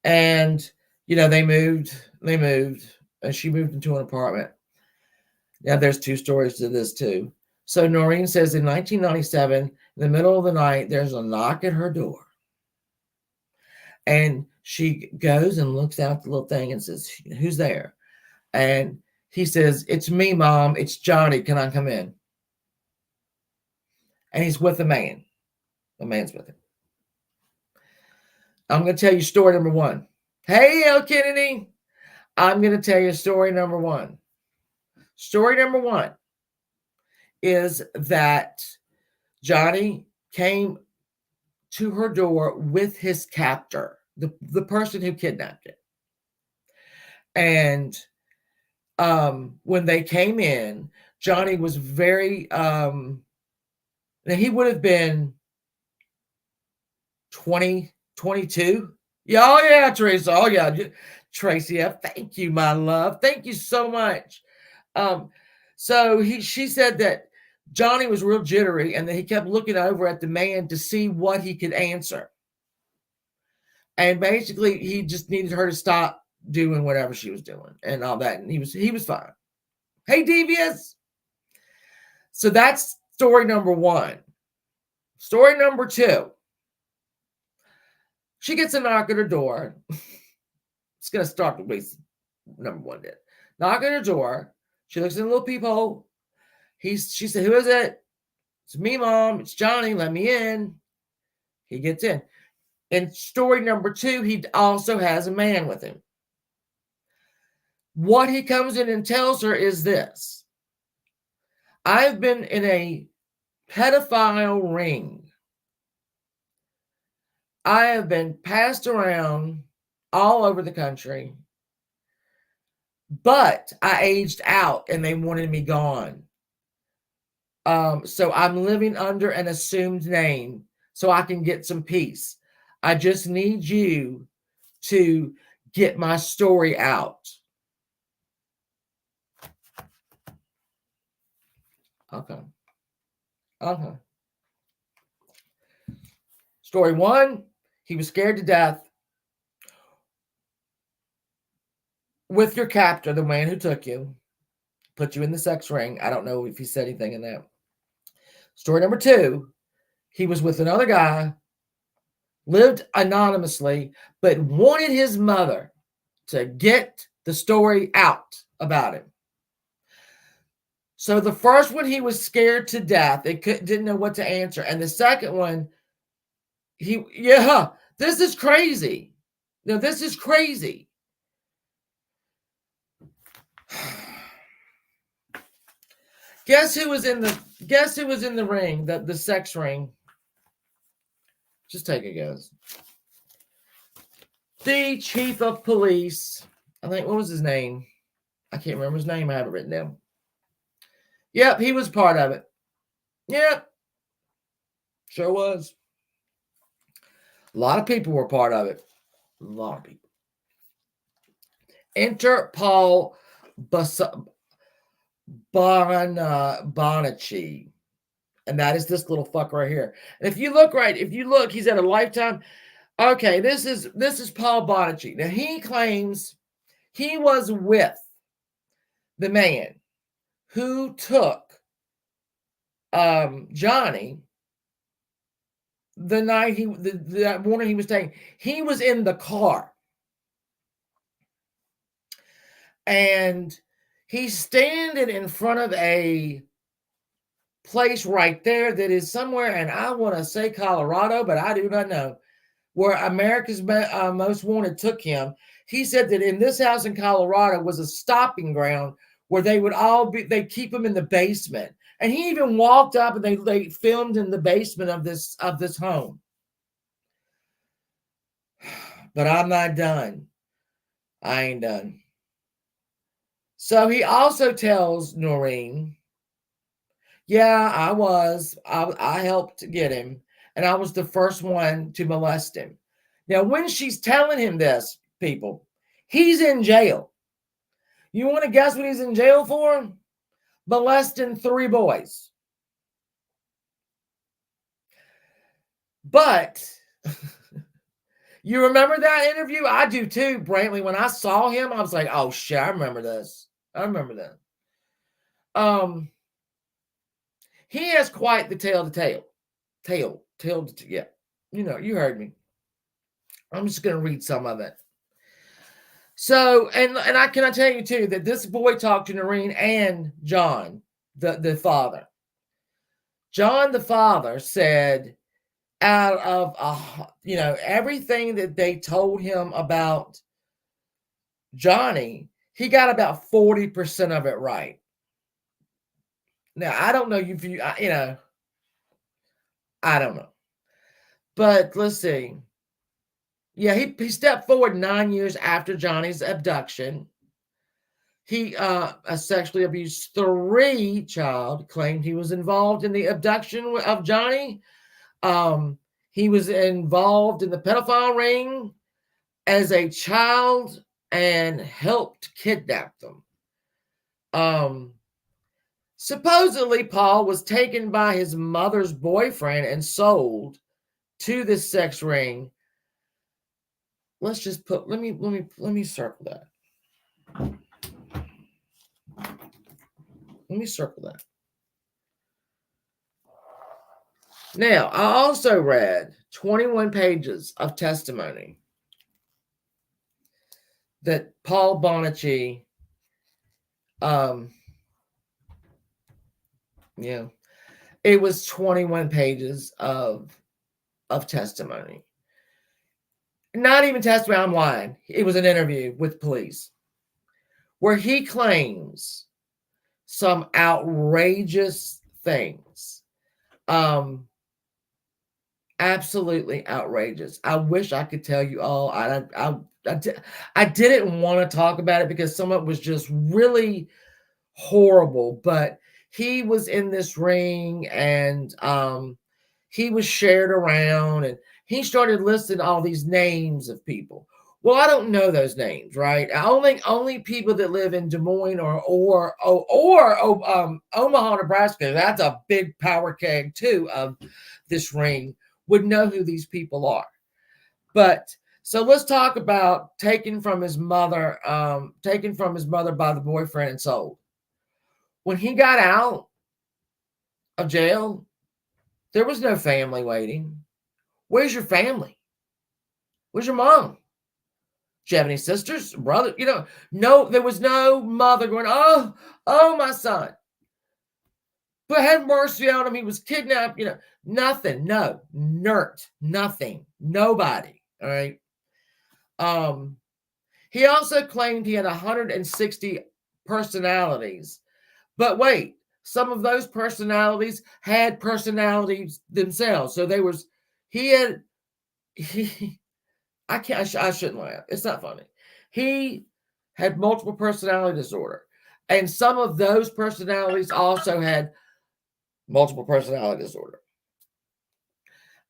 And they moved, and she moved into an apartment. Now there's two stories to this too. So Noreen says in 1997, in the middle of the night, there's a knock at her door. And she goes and looks out the little thing and says, "Who's there?" And he says, "It's me, Mom. It's Johnny. Can I come in?" And he's with a man. The man's with him. I'm going to tell you story number one. Hey, El Kennedy. I'm going to tell you story number one. Story number one is that Johnny came to her door with his captor, the person who kidnapped him. And when they came in, Johnny was very, he would have been 20, 22. Yeah, oh yeah, Tracy. Oh yeah, Tracy. Thank you, my love. Thank you so much. So she said that Johnny was real jittery and that he kept looking over at the man to see what he could answer. And basically, he just needed her to stop doing whatever she was doing and all that. And he was fine. Hey, Devious. So that's story number one. Story number two. She gets a knock at her door. It's going to start the way number one did. Knock at her door. She looks in the little peephole. She said, "Who is it?" "It's me, Mom. It's Johnny. Let me in." He gets in. In story number two, he also has a man with him. What he comes in and tells her is this: "I've been in a pedophile ring. I have been passed around all over the country, but I aged out and they wanted me gone. So I'm living under an assumed name so I can get some peace. I just need you to get my story out." Okay. Story one, he was scared to death with your captor, the man who took you, put you in the sex ring. I don't know if he said anything in that. Story number two, he was with another guy, lived anonymously, but wanted his mother to get the story out about him. So the first one, he was scared to death. Didn't know what to answer. And the second one, this is crazy. No, this is crazy. Guess who was in the ring, the sex ring? Just take a guess. The chief of police. I think, what was his name? I can't remember his name. I have it written down. Yep, he was part of it. Yep. Sure was. A lot of people were part of it. A lot of people. Enter Paul Bonacci. And that is this little fucker right here. And if you look, he's at a Lifetime. Okay, this is Paul Bonacci. Now he claims he was with the man who took Johnny the night that morning he was taken. He was in the car. And he's standing in front of a place right there that is somewhere, and I want to say Colorado, but I do not know, where America's Most Wanted took him. He said that in this house in Colorado was a stopping ground where they would they keep him in the basement. And he even walked up and they filmed in the basement of this home. But I'm not done. I ain't done. So he also tells Noreen, yeah, I helped get him, and I was the first one to molest him. Now, when she's telling him this, people, he's in jail. You want to guess what he's in jail for? Molesting 3 boys. But you remember that interview? I do too, Brantley. When I saw him, I was like, oh shit, I remember this. I remember that. He has quite the tale to tell. Yeah. You know, you heard me. I'm just going to read some of it. So, and I tell you too that this boy talked to Noreen and John, the father. John, the father, said out of everything that they told him about Johnny, he got about 40% of it right. Now, I don't know if you I don't know. But let's see. Yeah, he stepped forward 9 years after Johnny's abduction. He sexually abused 3 child, claimed he was involved in the abduction of Johnny. He was involved in the pedophile ring as a child and helped kidnap them. Supposedly, Paul was taken by his mother's boyfriend and sold to this sex ring. Let's just put, let me circle that. Let me circle that. Now, I also read 21 pages of testimony that Paul Bonacci, it was 21 pages of testimony. Not even testimony, I'm lying. It was an interview with police where he claims some outrageous things. Absolutely outrageous. I wish I could tell you all. I didn't want to talk about it because some of it was just really horrible, but he was in this ring and he was shared around and he started listing all these names of people. Well, I don't know those names, right? Only people that live in Des Moines or Omaha, Nebraska. That's a big power keg too of this ring, would know who these people are. But so let's talk about taken from his mother by the boyfriend and sold. When he got out of jail, there was no family waiting. Where's your family? Where's your mom? Do you have any sisters, brother? No, there was no mother going, oh, my son. But have mercy on him. He was kidnapped, nothing. No, nothing. Nobody. All right. He also claimed he had 160 personalities. But wait, some of those personalities had personalities themselves. So I shouldn't laugh. It's not funny. He had multiple personality disorder. And some of those personalities also had multiple personality disorder.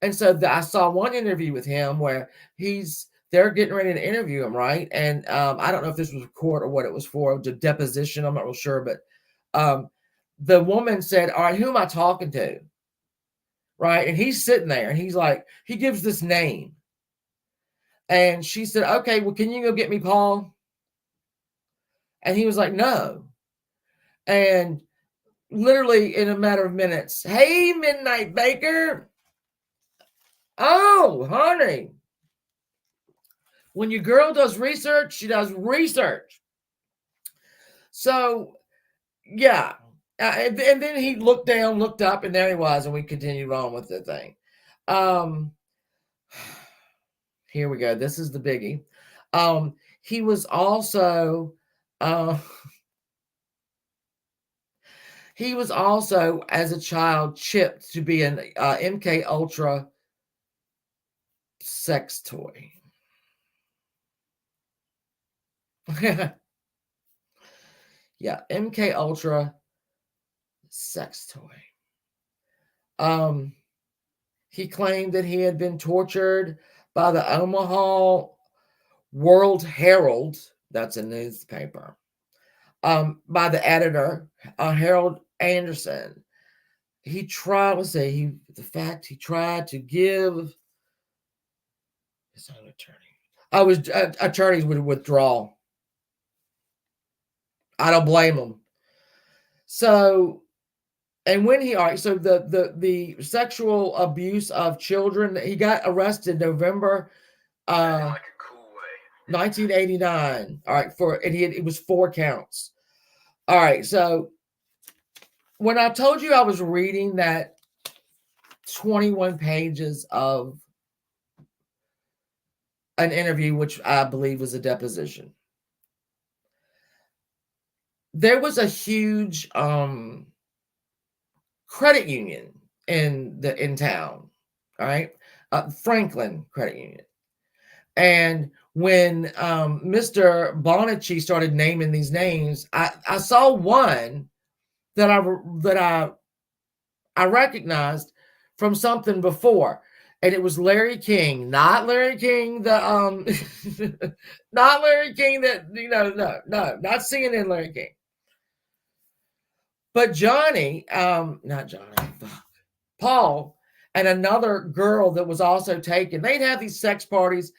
And so I saw one interview with him where they're getting ready to interview him, right? And I don't know if this was a court or what it was for, the deposition. I'm not real sure, but the woman said, all right, who am I talking to? Right? And he's sitting there and he's like, he gives this name. And she said, okay, well, can you go get me Paul? And he was like, no. And literally in a matter of minutes, hey, Midnight Baker. Oh, honey. When your girl does research, she does research. So, yeah. And then he looked down, looked up, and there he was, and we continued on with the thing. Here we go. This is the biggie. He was also he was also, as a child, chipped to be an MK Ultra sex toy. Yeah, MK Ultra sex toy. He claimed that he had been tortured by the Omaha World Herald, that's a newspaper, by the editor, Harold Anderson. He tried, let's say, he tried to give his own attorney. His attorneys would withdraw. I don't blame him. So, and when he, all right, so the sexual abuse of children, he got arrested November like a cool way. 1989. All right, it was 4 counts. All right, so when I told you I was reading that 21 pages of an interview, which I believe was a deposition, there was a huge credit union in town, all right, Franklin Credit Union. And when Mr. Bonacci started naming these names, I saw one that I recognized from something before, and it was Larry King, not Larry King the not Larry King that no, not CNN Larry King, but Johnny, not Johnny, Paul, and another girl that was also taken. They'd have these sex parties.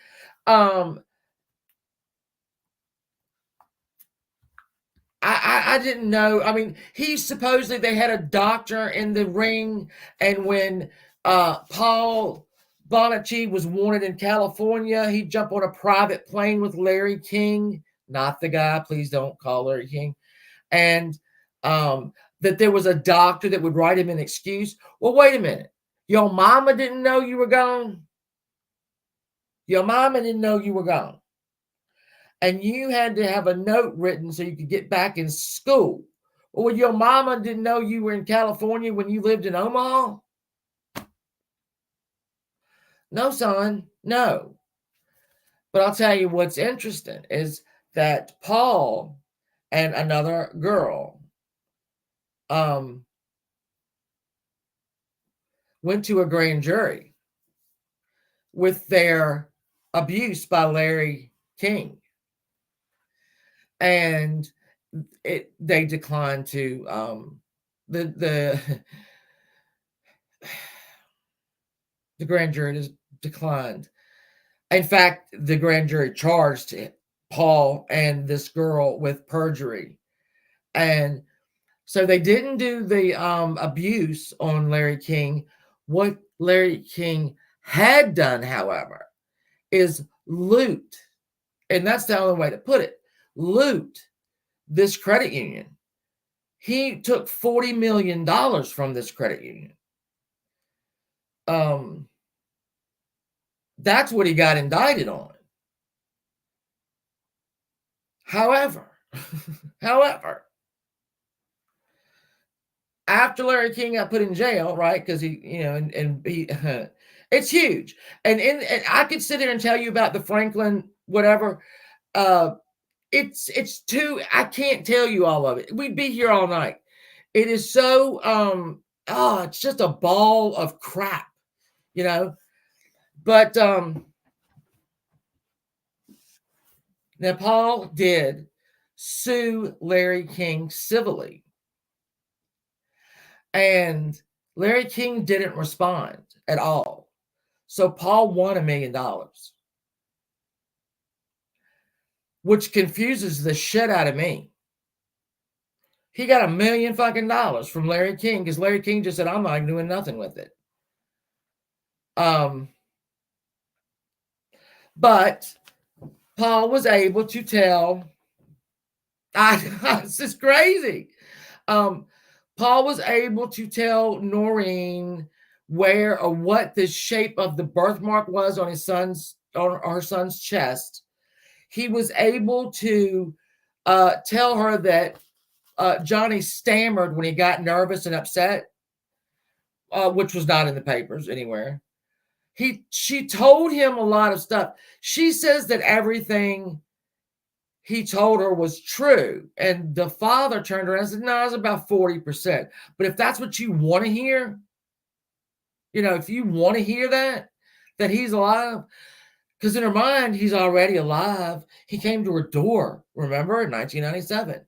I didn't know. I mean, he supposedly they had a doctor in the ring, and when Paul Bonacci was wanted in California, he'd jump on a private plane with Larry King, not the guy. Please don't call Larry King. And that there was a doctor that would write him an excuse. Well, wait a minute. Your mama didn't know you were gone. Your mama didn't know you were gone. And you had to have a note written so you could get back in school. Or your mama didn't know you were in California when you lived in Omaha? No, son, no. But I'll tell you what's interesting is that Paul and another girl went to a grand jury with their abuse by Larry King. And they declined to the grand jury declined. In fact, the grand jury charged Paul and this girl with perjury. And so they didn't do the abuse on Larry King. What Larry King had done, however, is loot. And that's the only way to put it. Loot this credit union. He took $40 million from this credit union. That's what he got indicted on. However, after Larry King got put in jail, right? Because he, and he, it's huge. And I could sit here and tell you about the Franklin, whatever. It's too. I can't tell you all of it. We'd be here all night. It is so. It's just a ball of crap, But now Paul did sue Larry King civilly. And Larry King didn't respond at all. So Paul won $1 million, which confuses the shit out of me. He got $1 million fucking dollars from Larry King because Larry King just said, I'm not doing nothing with it. But Paul was able to tell It's just crazy. Um, Paul was able to tell Noreen where or what the shape of the birthmark was on her son's chest. He was able to tell her that Johnny stammered when he got nervous and upset, which was not in the papers anywhere. She told him a lot of stuff. She says that everything he told her was true. And the father turned around and said, no, it's about 40%. But if that's what you want to hear, if you want to hear that he's alive, because in her mind, he's already alive. He came to her door, remember, in 1997.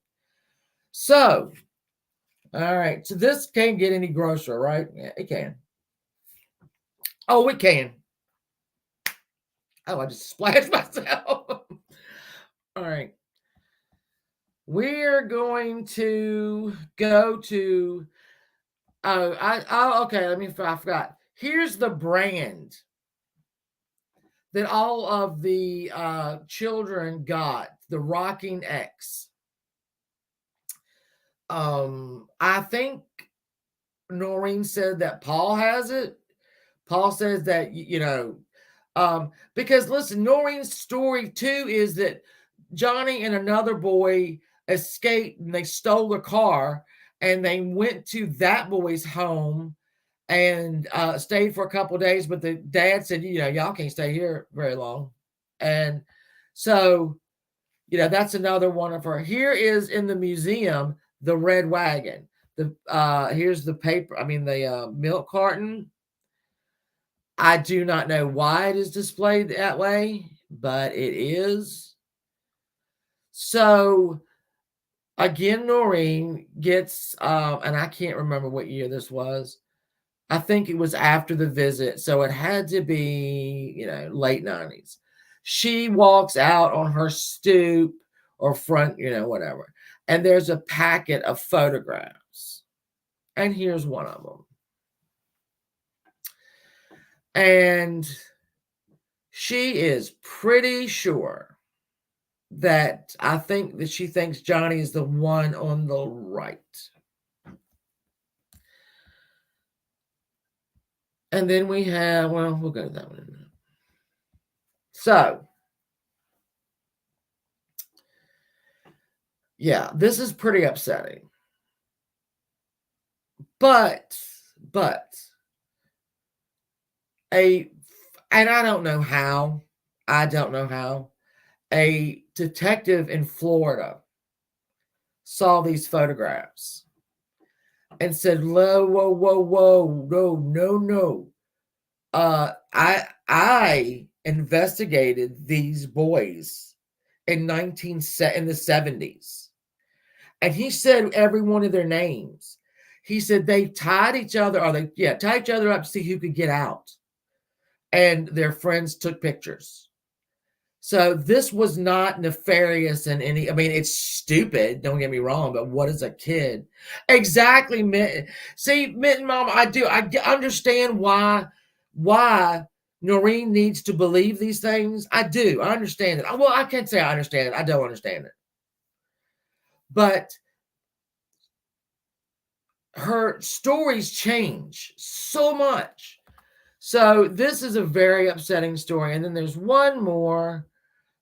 So, all right. So this can't get any grosser, right? Yeah, it can. Oh, it can. Oh, I just splashed myself. All right. We're going to go to okay, I forgot. Here's the brand that all of the children got, the Rocking X. I think Noreen said that Paul has it. Paul says that, because listen, Noreen's story too is that Johnny and another boy escaped and they stole the car and they went to that boy's home and stayed for a couple of days. But the dad said, y'all can't stay here very long. And so, that's another one of her. Here is in the museum, the red wagon. Here's the paper. I mean, the milk carton. I do not know why it is displayed that way, but it is. So again, Noreen gets, and I can't remember what year this was. I think it was after the visit. So it had to be, late 90s. She walks out on her stoop or front, whatever. And there's a packet of photographs. And here's one of them. And she is pretty sure that she thinks Johnny is the one on the right. And then we have, we'll go to that one in a minute. So, yeah, this is pretty upsetting. But, and I don't know how, a detective in Florida saw these photographs and said, whoa, no. I investigated these boys in the 70s. And he said every one of their names. He said they tied each other up to see who could get out. And their friends took pictures. So this was not nefarious in any, it's stupid, don't get me wrong, but what is a kid? Exactly, Mitten. See, Mitten Mom, I understand why Noreen needs to believe these things. I do. I understand it. Well, I can't say I understand it. I don't understand it. But her stories change so much. So this is a very upsetting story. And then there's one more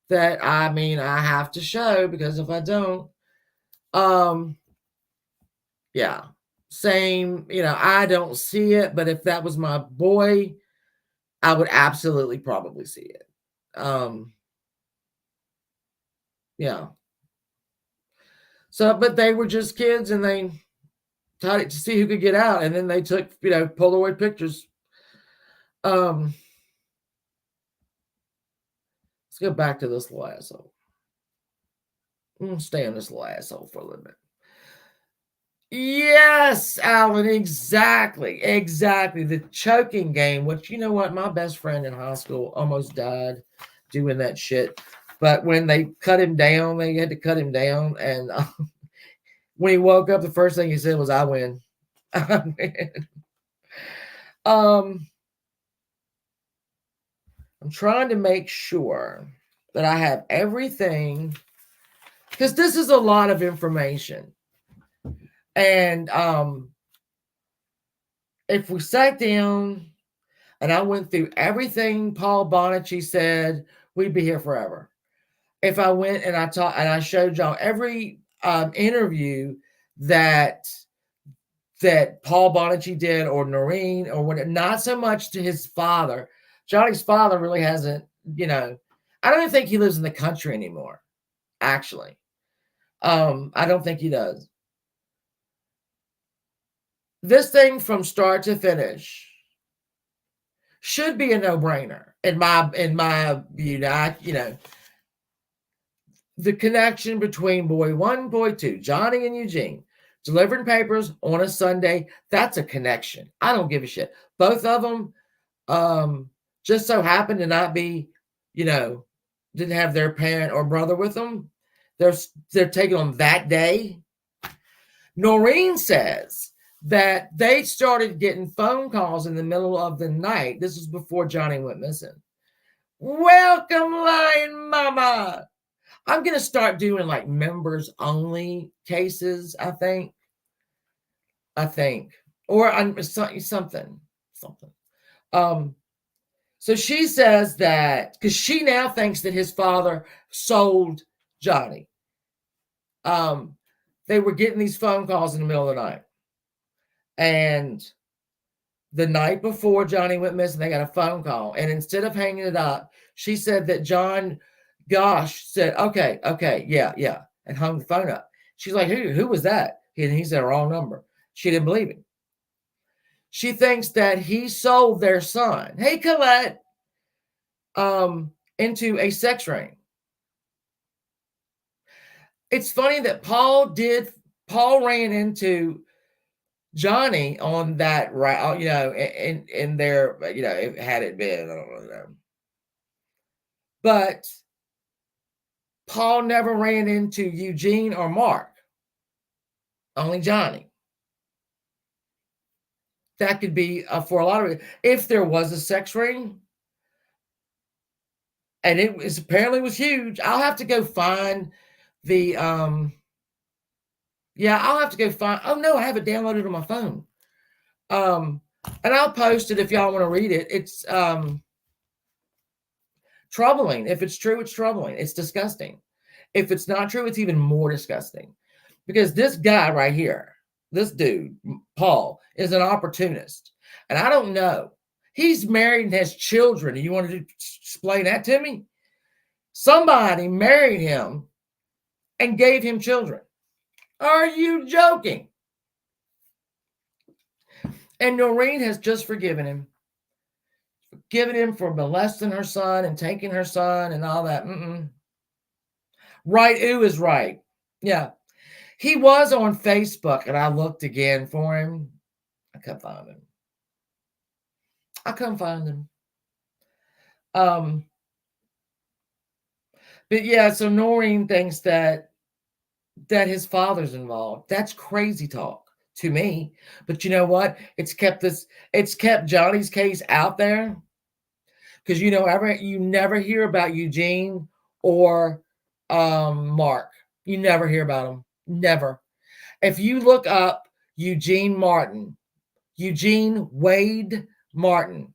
that I have to show, because if I don't, yeah, same, I don't see it, but if that was my boy, I would absolutely probably see it. Yeah. So, but they were just kids and they tied it to see who could get out, and then they took, Polaroid pictures. Let's go back to this little asshole. I'm gonna stay on this little asshole for a little bit. Yes, Alan, exactly. The choking game, which, you know what, my best friend in high school almost died doing that shit. But when they cut him down, they had to cut him down. And when he woke up, the first thing he said was, I win. I win. I'm trying to make sure that I have everything because this is a lot of information. And if we sat down and I went through everything Paul Bonacci said, we'd be here forever. If I went and I taught and I showed y'all every interview that Paul Bonacci did, or Noreen, or what, not so much to his father. Johnny's father really hasn't, I don't even think he lives in the country anymore, actually. I don't think he does. This thing from start to finish should be a no-brainer in my view. The connection between boy one, boy two, Johnny and Eugene, delivering papers on a Sunday, that's a connection. I don't give a shit. Both of them just so happened to not be, didn't have their parent or brother with them. They're taken on that day. Noreen says that they started getting phone calls in the middle of the night. This was before Johnny went missing. Welcome, Lion Mama. I'm going to start doing like members only cases, I think. Or something. So she says that because she now thinks that his father sold Johnny. They were getting these phone calls in the middle of the night. And the night before Johnny went missing, they got a phone call. And instead of hanging it up, she said that Gosch said, okay, yeah, and hung the phone up. She's like, who was that? And he said, wrong number. She didn't believe him. She thinks that he sold their son, hey, Colette, into a sex ring. It's funny that Paul ran into Johnny on that, right? In there, had it been, I don't know. But Paul never ran into Eugene or Mark, only Johnny. That could be for a lot of it. If there was a sex ring, and it was apparently was huge, I'll have to go find the I'll have to go find. Oh no, I have it downloaded on my phone. And I'll post it if y'all want to read it. It's troubling. If it's true, it's troubling. It's disgusting. If it's not true, it's even more disgusting. Because this guy right here, this dude, Paul, is an opportunist. And I don't know. He's married and has children. You want to explain that to me? Somebody married him and gave him children. Are you joking? And Noreen has just forgiven him. Forgiven him for molesting her son and taking her son and all that. Right, who is right? Yeah. He was on Facebook, and I looked again for him. I couldn't find him. But yeah, so Noreen thinks that his father's involved. That's crazy talk to me. But you know what? It's kept Johnny's case out there. Because you never hear about Eugene or Mark. You never hear about them. Never. If you look up Eugene Wade Martin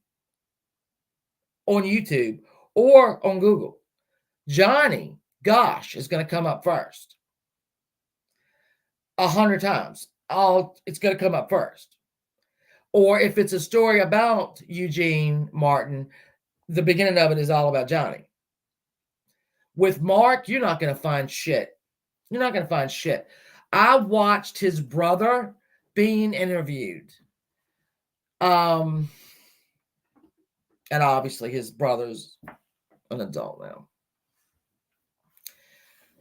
on YouTube or on Google, Johnny Gosch is going to come up first. 100 times. It's going to come up first. Or if it's a story about Eugene Martin, the beginning of it is all about Johnny. With Mark, you're not going to find shit. You're not going to find shit. I watched his brother being interviewed. And obviously his brother's an adult now.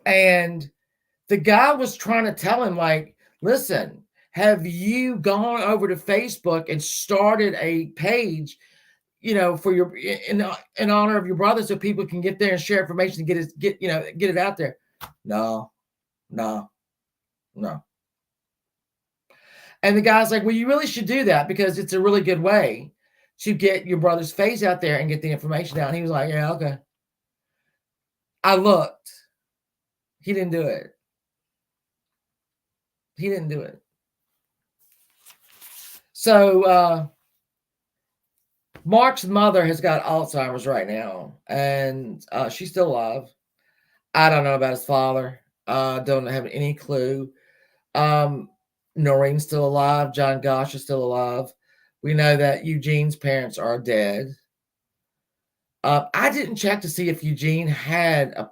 And the guy was trying to tell him, like, listen, have you gone over to Facebook and started a page, for your in honor of your brother, so people can get there and share information and get it out there? No. And the guy's like, well, you really should do that because it's a really good way to get your brother's face out there and get the information out. And he was like, yeah, okay. I looked. He didn't do it. He didn't do it. So Mark's mother has got Alzheimer's right now, and she's still alive. I don't know about his father. Don't have any clue. Noreen's still alive. John Gosch is still alive. We know that Eugene's parents are dead. I didn't check to see if Eugene had a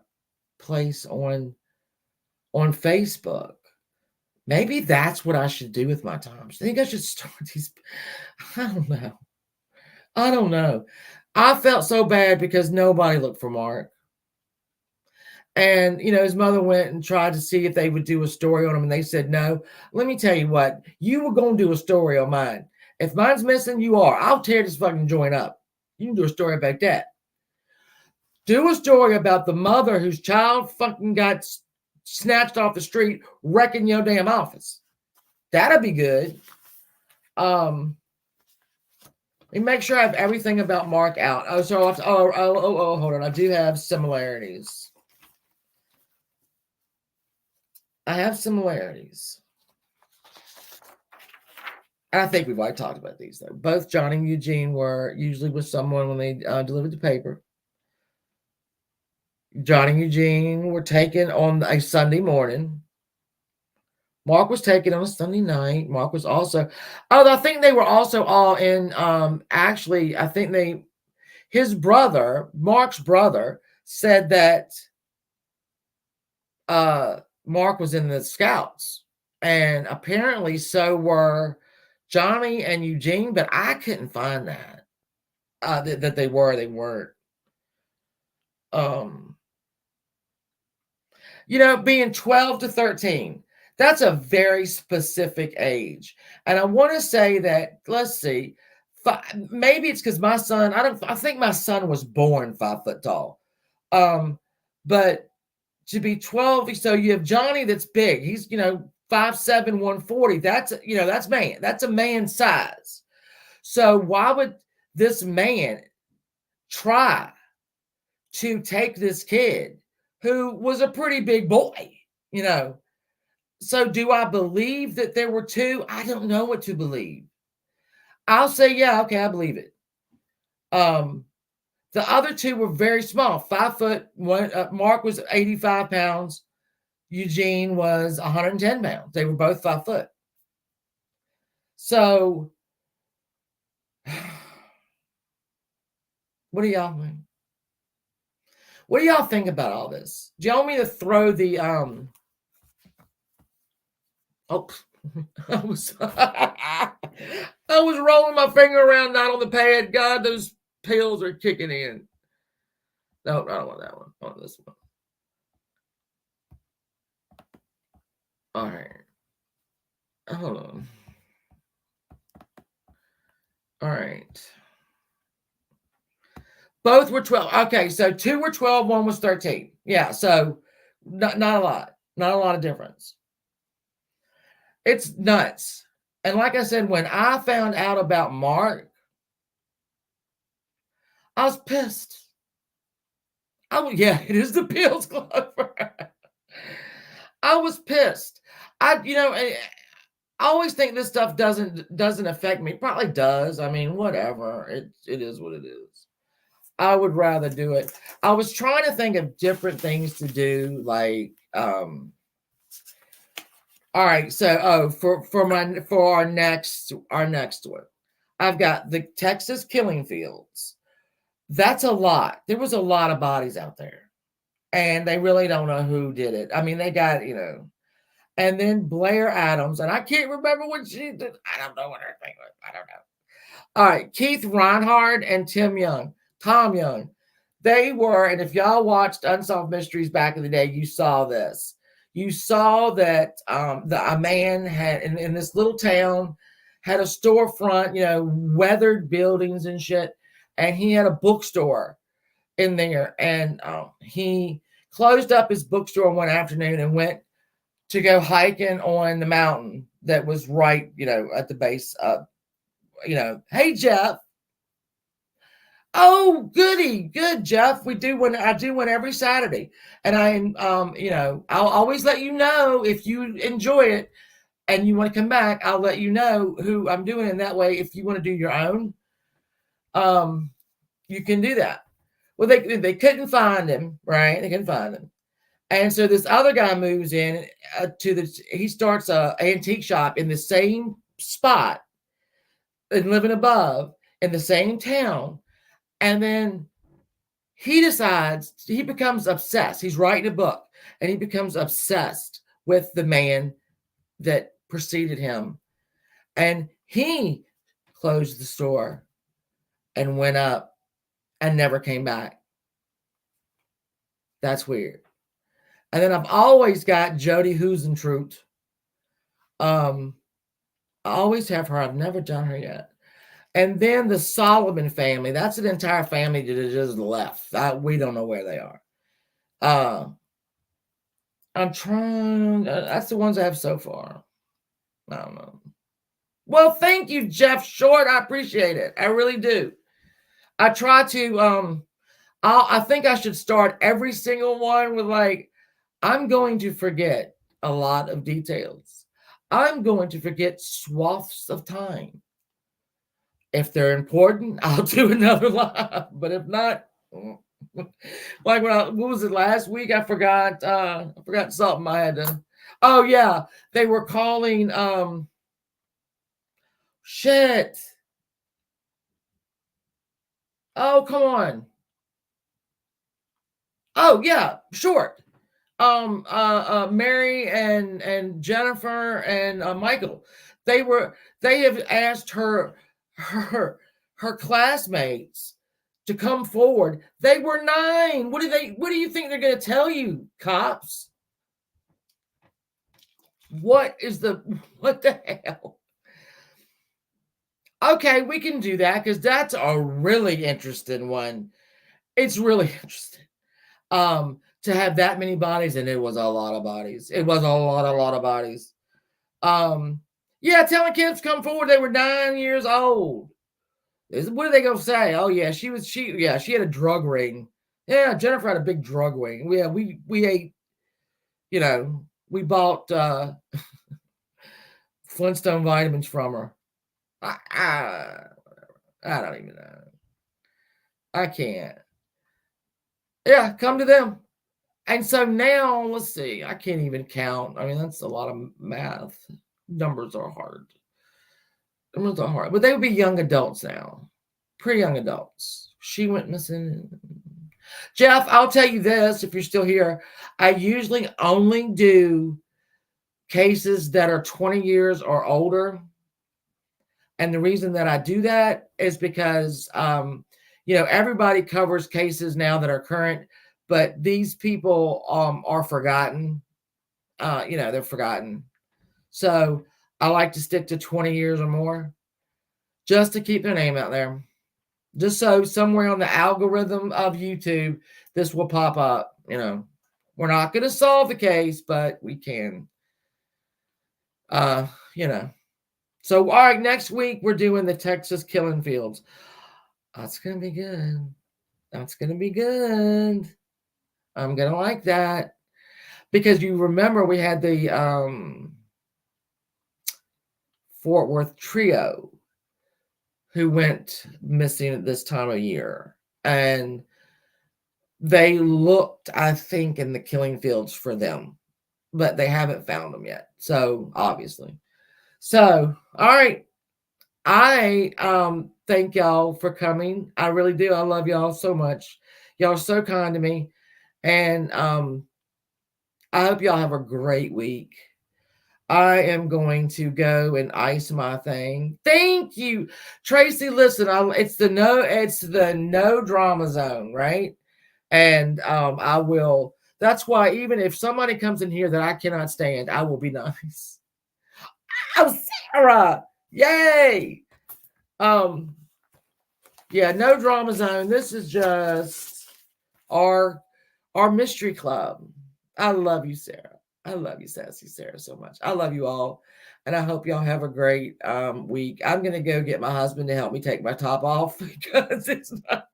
place on Facebook. Maybe that's what I should do with my time. I think I should start these. I don't know. I don't know. I felt so bad because nobody looked for Mark. And, his mother went and tried to see if they would do a story on him, and they said no. Let me tell you what, you were going to do a story on mine. If mine's missing, you are. I'll tear this fucking joint up. You can do a story about that. Do a story about the mother whose child fucking got snatched off the street, wrecking your damn office. That'll be good. Let me make sure I have everything about Mark out. Hold on. I do have similarities. I have similarities. I think we've already talked about these, though. Both Johnny and Eugene were usually with someone when they delivered the paper. Johnny and Eugene were taken on a Sunday morning. Mark was taken on a Sunday night. Mark was also, I think they were also all in, actually, I think his brother, Mark's brother, said that Mark was in the Scouts, and apparently so were Johnny and Eugene, but I couldn't find that that they weren't. Being 12 to 13, that's a very specific age, and I want to say that, let's see, maybe it's because my son, I think my son was born 5 foot tall, but to be 12, so you have Johnny that's big. He's 5'7", 140. That's man. That's a man size. So why would this man try to take this kid who was a pretty big boy? So do I believe that there were two? I don't know what to believe. I'll say, yeah, okay, I believe it. The other two were very small, 5 foot. Mark was 85 pounds. Eugene was 110 pounds. They were both 5 foot. So, what do y'all think? What do y'all think about all this? Do y'all want me to throw the Oh, I was rolling my finger around, not on the pad. God, those pills are kicking in. No, I don't want that one. I want this one. All right. Hold on. All right. Both were 12. Okay, so 2 were 12, 1 was 13. Yeah, so not a lot. Not a lot of difference. It's nuts. And like I said, when I found out about Mark, I was pissed. Yeah, it is the pills, Clover. I was pissed. I always think this stuff doesn't affect me. It probably does. I mean, whatever. It is what it is. I would rather do it. I was trying to think of different things to do, like all right, so for our next one, I've got the Texas killing fields. That's a lot. There was a lot of bodies out there, and they really don't know who did it. I mean, they got, and then Blair Adams, and I can't remember what she did. I don't know what her thing was. I don't know. All right, Keith Reinhard and Tom Young. They were, and if y'all watched Unsolved Mysteries back in the day, you saw this. You saw that a man had in this little town had a storefront, weathered buildings and shit, and he had a bookstore in there, and he closed up his bookstore one afternoon and went to go hiking on the mountain that was right, at the base of, hey, Jeff. Oh, goody, good, Jeff. We do one. I do one every Saturday, and I'll always let you know if you enjoy it and you want to come back. I'll let you know who I'm doing, and that way, if you want to do your own, um, you can do that. Well, they couldn't find him, right? They couldn't find him, and so this other guy moves in he starts a antique shop in the same spot and living above in the same town, and then he becomes obsessed. He's writing a book and he becomes obsessed with the man that preceded him. And he closed the store and went up and never came back. That's weird. And then I've always got Jody Husentroot. I always have her. I've never done her yet. And then the Solomon family. That's an entire family that just left. We don't know where they are. I'm trying. That's the ones I have so far. I don't know. Well, thank you, Jeff Short. I appreciate it. I really do. I try to. I think I should start every single one with I'm going to forget a lot of details. I'm going to forget swaths of time. If they're important, I'll do another live. But if not, like what was it last week? I forgot something I had to. Oh yeah, they were calling shit. Oh, come on. Oh yeah, short. Mary and Jennifer and Michael. They have asked her classmates to come forward. They were 9. What do you think they're going to tell you, cops? What the hell? Okay, we can do that because that's a really interesting one. It's really interesting. To have that many bodies, and it was a lot of bodies. It was a lot of bodies. Yeah, telling kids to come forward. They were 9 years old. What are they gonna say? Oh yeah, she had a drug ring. Yeah, Jennifer had a big drug ring. We ate, we bought Flintstone vitamins from her. I don't even know. I can't. Yeah, come to them. And so now, let's see. I can't even count. I mean, that's a lot of math. Numbers are hard. But they would be young adults now. Pretty young adults. She went missing. Jeff, I'll tell you this, if you're still here. I usually only do cases that are 20 years or older. And the reason that I do that is because, everybody covers cases now that are current, but these people are forgotten. They're forgotten. So I like to stick to 20 years or more just to keep their name out there. Just so somewhere on the algorithm of YouTube, this will pop up. We're not going to solve the case, but we can. So, all right, next week we're doing the Texas killing fields. That's going to be good. That's going to be good. I'm going to like that. Because you remember we had the Fort Worth trio who went missing at this time of year. And they looked, I think, in the killing fields for them. But they haven't found them yet. So, obviously. So, all right. I thank y'all for coming. I really do. I love y'all so much. Y'all are so kind to me. And I hope y'all have a great week. I am going to go and ice my thing. Thank you, Tracy. Listen, it's the no drama zone, right? And I will. That's why even if somebody comes in here that I cannot stand, I will be nice. Oh, Sarah! Yay! Yeah, no drama zone. This is just our mystery club. I love you, Sarah. I love you, Sassy Sarah, so much. I love you all. And I hope y'all have a great week. I'm going to go get my husband to help me take my top off because it's not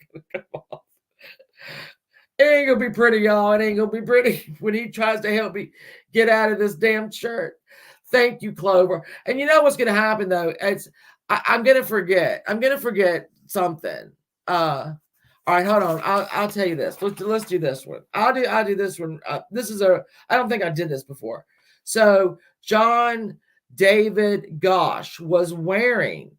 It ain't gonna be pretty, y'all. It ain't gonna be pretty when he tries to help me get out of this damn shirt. Thank you, Clover. And you know what's gonna happen though? I'm gonna forget. I'm gonna forget something. All right, hold on. I'll tell you this. Let's do this one. I'll do this one. This is a. I don't think I did this before. So John David Gosch was wearing.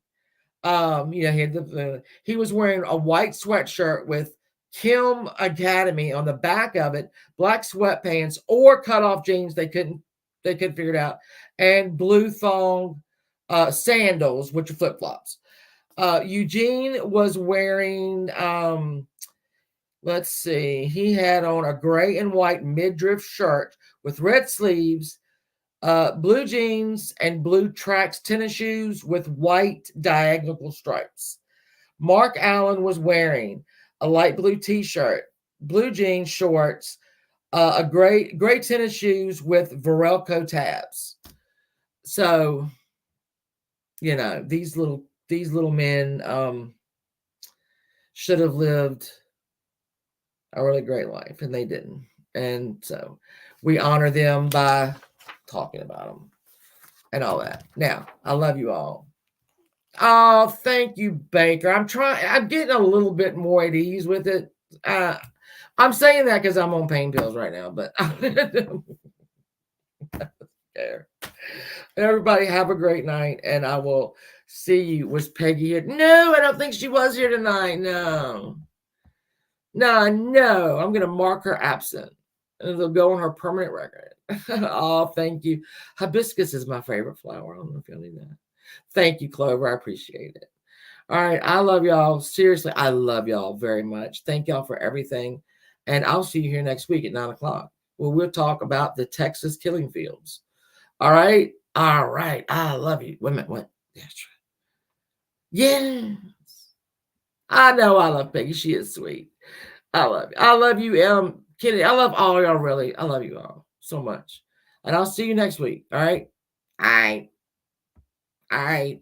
He was wearing a white sweatshirt with Kim Academy on the back of it, black sweatpants or cut off jeans. They couldn't figure it out, and blue thong sandals, which are flip flops. Eugene was wearing, let's see, he had on a gray and white midriff shirt with red sleeves, blue jeans, and blue tracks tennis shoes with white diagonal stripes. Mark Allen was wearing a light blue t-shirt, blue jeans, shorts, a gray tennis shoes with Varelco tabs. So, these little men should have lived a really great life, and they didn't. And so we honor them by talking about them and all that. Now, I love you all. Oh, thank you, Baker. I'm getting a little bit more at ease with it. I'm saying that because I'm on pain pills right now, but I don't care. Everybody have a great night, and I will see you. Was Peggy here? No, I don't think she was here tonight. No. I'm going to mark her absent, and it'll go on her permanent record. Oh, thank you. Hibiscus is my favorite flower. I don't know if y'all need that. Thank you, Clover. I appreciate it. All right. I love y'all. Seriously, I love y'all very much. Thank y'all for everything. And I'll see you here next week at 9:00, where we'll talk about the Texas killing fields. All right. All right. I love you. Wait a minute. What? That's right. Yes. I know I love Peggy. She is sweet. I love you. I love you, Kitty. I love all y'all, really. I love you all so much. And I'll see you next week. All right. All right. All right.